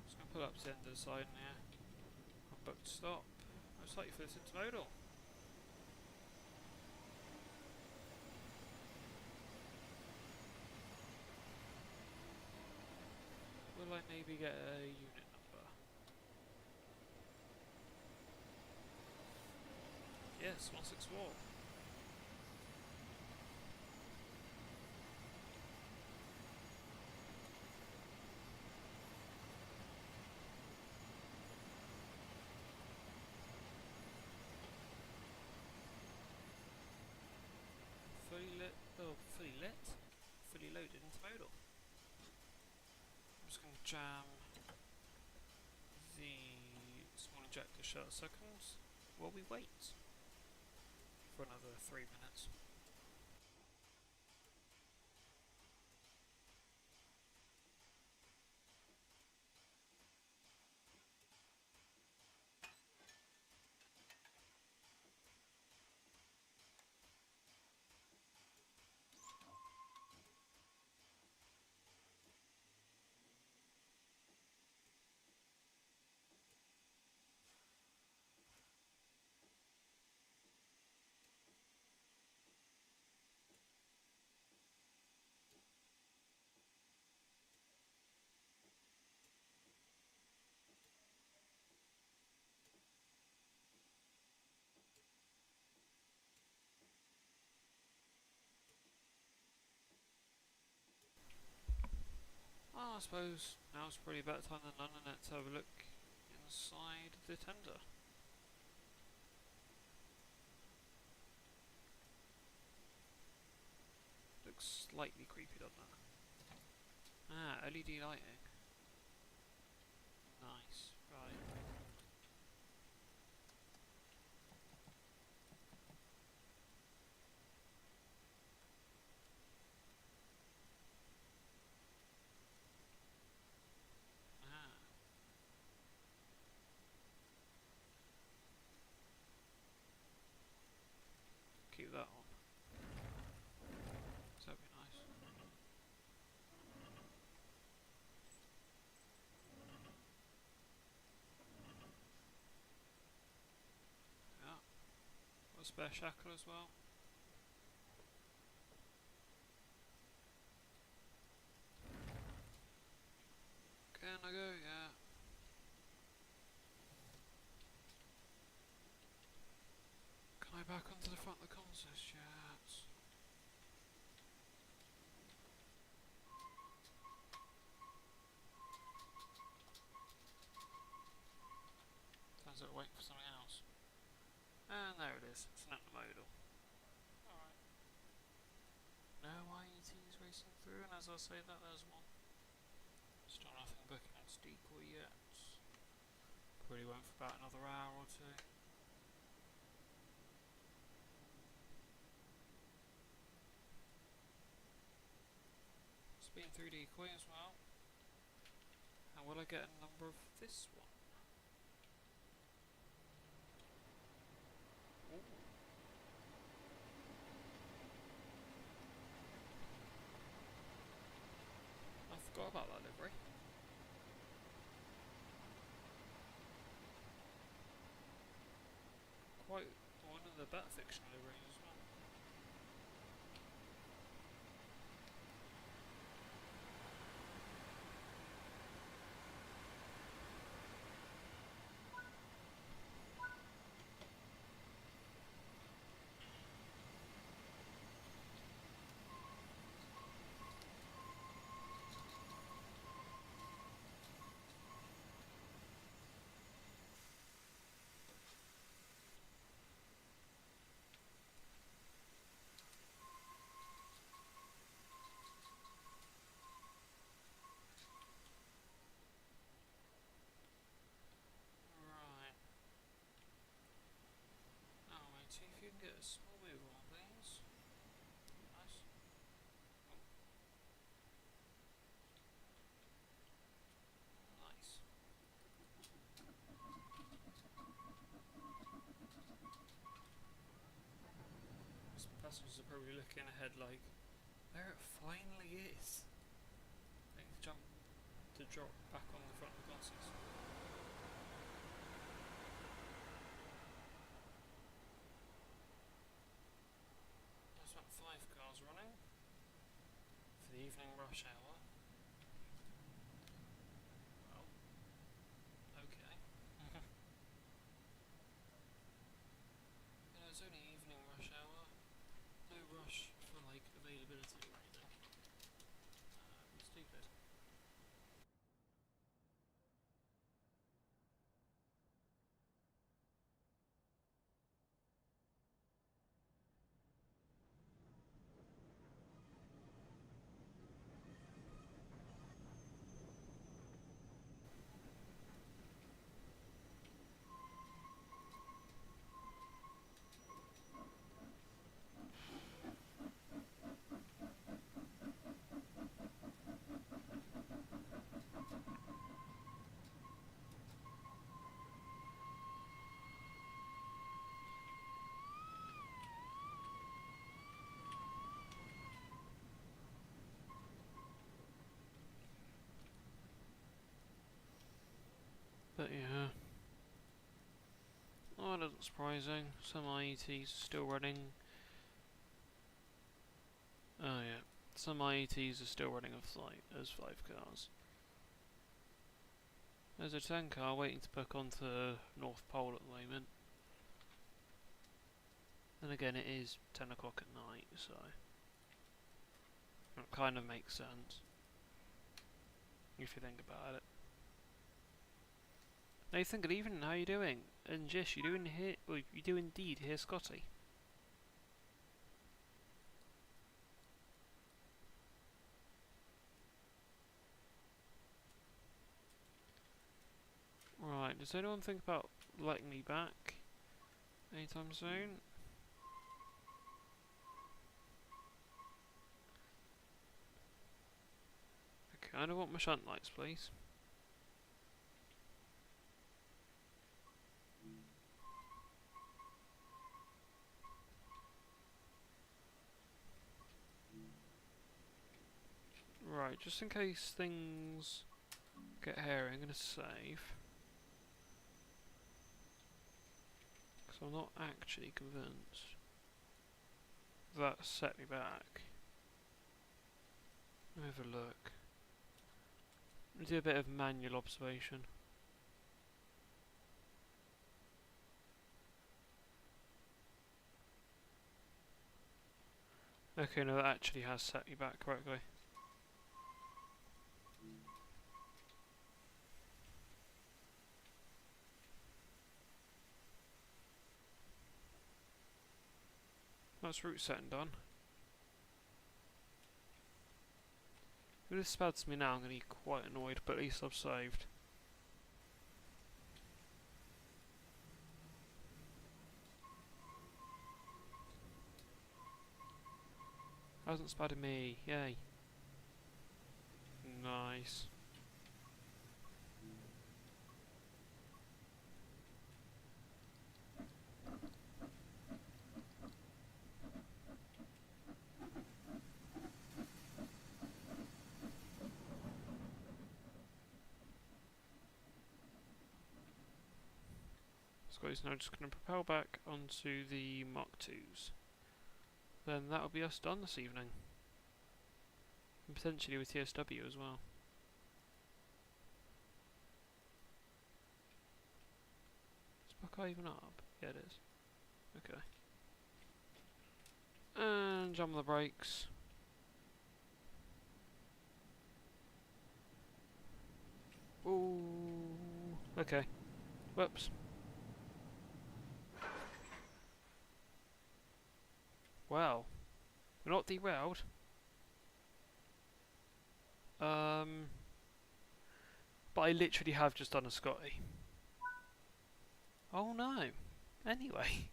Just gonna pull up to the end of the side here. I'm booked to stop. Most likely for this intermodal. Will I maybe get a unit number? Yes, 164. Fully loaded intermodal. I'm just going to jam the small injector shut seconds while we wait for another 3 minutes. Oh, I suppose now's probably a better time than none, and let's have a look inside the tender. Looks slightly creepy, doesn't it? Ah, LED lighting. Nice, right. Ah. Keep that on. spare shackle as well. Can I go? Yeah. Can I back onto the front of the consist yet? Sounds like we're waiting for something else. And there it is. It's an antimodal. Alright. No IETs racing through, and as I say that, there's one. Still nothing booking its decoy yet. Probably won't for about another hour or two. It's been through decoy as well. And will I get a number of this one? Ooh. I forgot about that livery. Quite one of the better fiction liveries as well. Right. Now, wait, see if you can get a small move on these. Nice. Oh. Nice. Passengers are probably looking ahead like, there it finally is. They need to drop back on the front of the glasses. There's about 5 cars running for the evening rush hour. Well, okay. You know, it's only evening rush hour. No rush for like availability or anything. Be stupid. But yeah. Oh, that isn't surprising. Some IETs are still running. Oh yeah. Some IETs are still running off site as 5 cars. There's a 10 car waiting to book onto the North Pole at the moment. Then again, it is 10 o'clock at night, so it kind of makes sense if you think about it. Nathan, good evening. How are you doing? And Jish, you doing here? Well, you do indeed hear Scotty. Right. Does anyone think about letting me back anytime soon? I kind of want my shunt lights, please. Right, just in case things get hairy, I'm going to save. Because So I'm not actually convinced that set me back. Let me have a look. Let me do a bit of manual observation. Okay, no, that actually has set me back correctly. That's route setting done. If this spads me now, I'm going to be quite annoyed, but at least I've saved. Hasn't spadded me, yay. Nice. Scotty's now just going to propel back onto the Mark IIs. Then that'll be us done this evening. And potentially with TSW as well. Is Buckeye even up? Yeah, it is. Okay. And jump on the brakes. Ooh. Okay. Whoops. Well, we're not derailed. But I literally have just done a Scotty. Oh no. Anyway.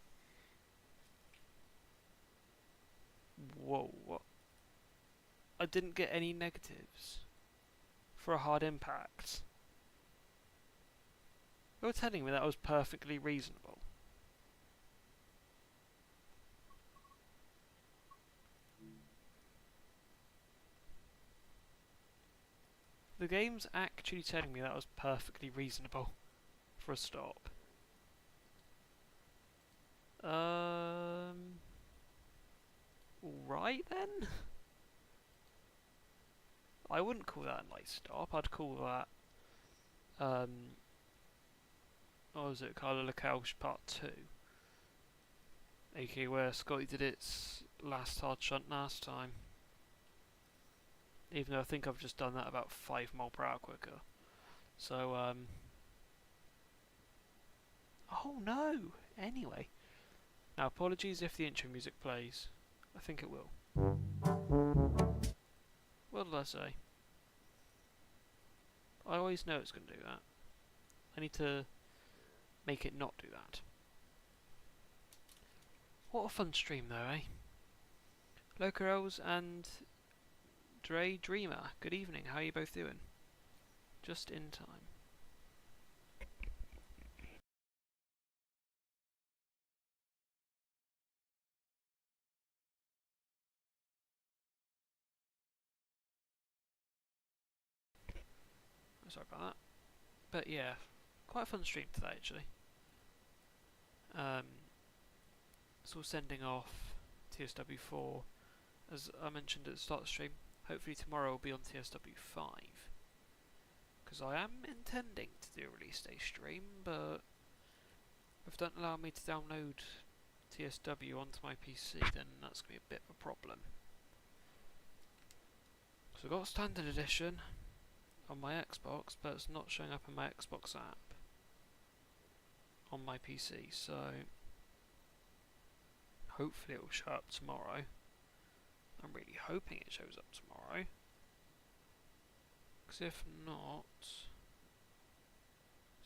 Whoa, what? I didn't get any negatives for a hard impact. You're telling me that was perfectly reasonable. The game's actually telling me that was perfectly reasonable for a stop. Right then? I wouldn't call that a nice stop. I'd call that, what was it, Carla Lecouche Part 2. aka where Scotty did its last hard shunt last time. Even though I think I've just done that about 5 mile per hour quicker. So, oh no! Anyway. Now, apologies if the intro music plays. I think it will. What did I say? I always know it's going to do that. I need to make it not do that. What a fun stream though, eh? Locals and Dre Dreamer, good evening, how are you both doing? Just in time. Sorry about that. But yeah, quite a fun stream today actually. So sending off TSW4, as I mentioned at the start of the stream. Hopefully tomorrow will be on TSW5. Because I am intending to do a release day stream, but if they don't allow me to download TSW onto my PC, then that's going to be a bit of a problem. So I've got Standard Edition on my Xbox, but it's not showing up in my Xbox app on my PC, so hopefully it will show up tomorrow. I'm really hoping it shows up tomorrow, because if not, it's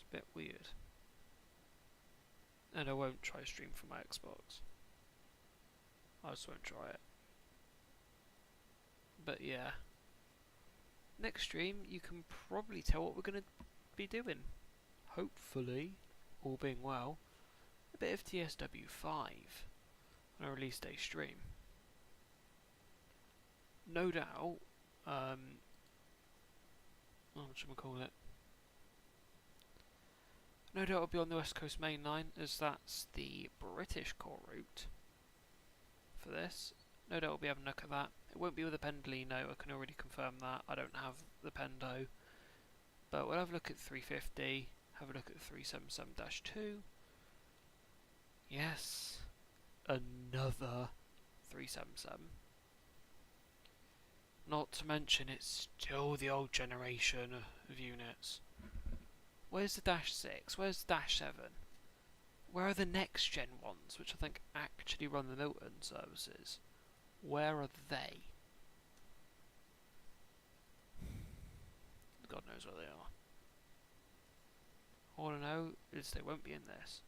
a bit weird. And I won't try stream from my Xbox. I just won't try it. But yeah, next stream you can probably tell what we're going to be doing. Hopefully, all being well, a bit of TSW5 on a release day stream. No doubt, what should we call it? No doubt it'll be on the West Coast Main Line, as that's the British core route for this. No doubt we'll be having a look at that. It won't be with the Pendolino, I can already confirm that. I don't have the Pendo. But we'll have a look at 350, have a look at 377-2. Yes, another 377. Not to mention it's still the old generation of units. Where's the Dash 6? Where's the Dash 7? Where are the next gen ones, which I think actually run the Milton services? Where are they? God knows where they are. All I know is they won't be in this.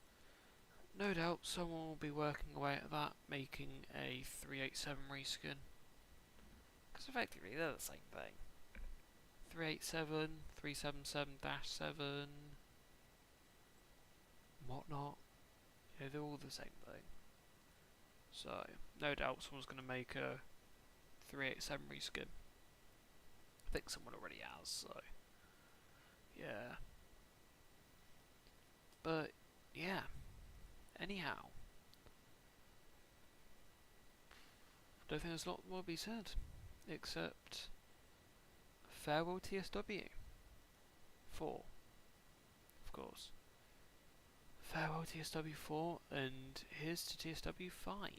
No doubt someone will be working away at that, making a 387 reskin. Because effectively they're the same thing. 387, 377-7, whatnot. Yeah, they're all the same thing. So, no doubt someone's going to make a 387 reskin. I think someone already has, so yeah. But yeah, anyhow, don't think there's a lot more to be said, except farewell TSW4, of course. Farewell TSW4, and here's to TSW5.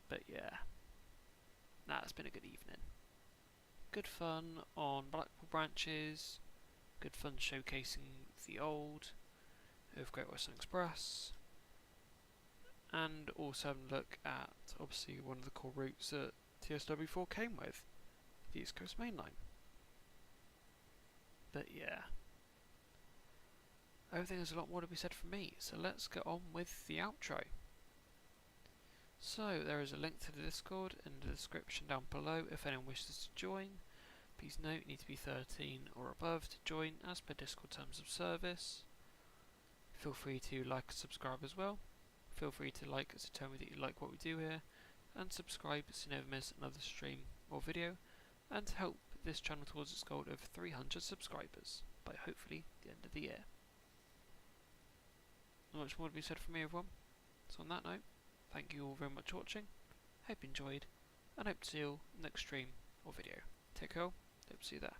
But yeah, that's been a good evening. Good fun on Blackpool branches, good fun showcasing the old of Great Western Express, and also having a look at obviously one of the core routes that TSW4 came with, the East Coast Main Line. But yeah, I don't think there's a lot more to be said from me, so let's get on with the outro. So there is a link to the Discord in the description down below if anyone wishes to join. Please note you need to be 13 or above to join as per Discord terms of service. Feel free to like and subscribe as well. Feel free to like us to tell me that you like what we do here, and subscribe so you never miss another stream or video, and to help this channel towards its goal of 300 subscribers by hopefully the end of the year. Not much more to be said from me, everyone. So on that note, thank you all very much for watching, hope you enjoyed, and hope to see you all next stream or video. Take care, hope to see you there.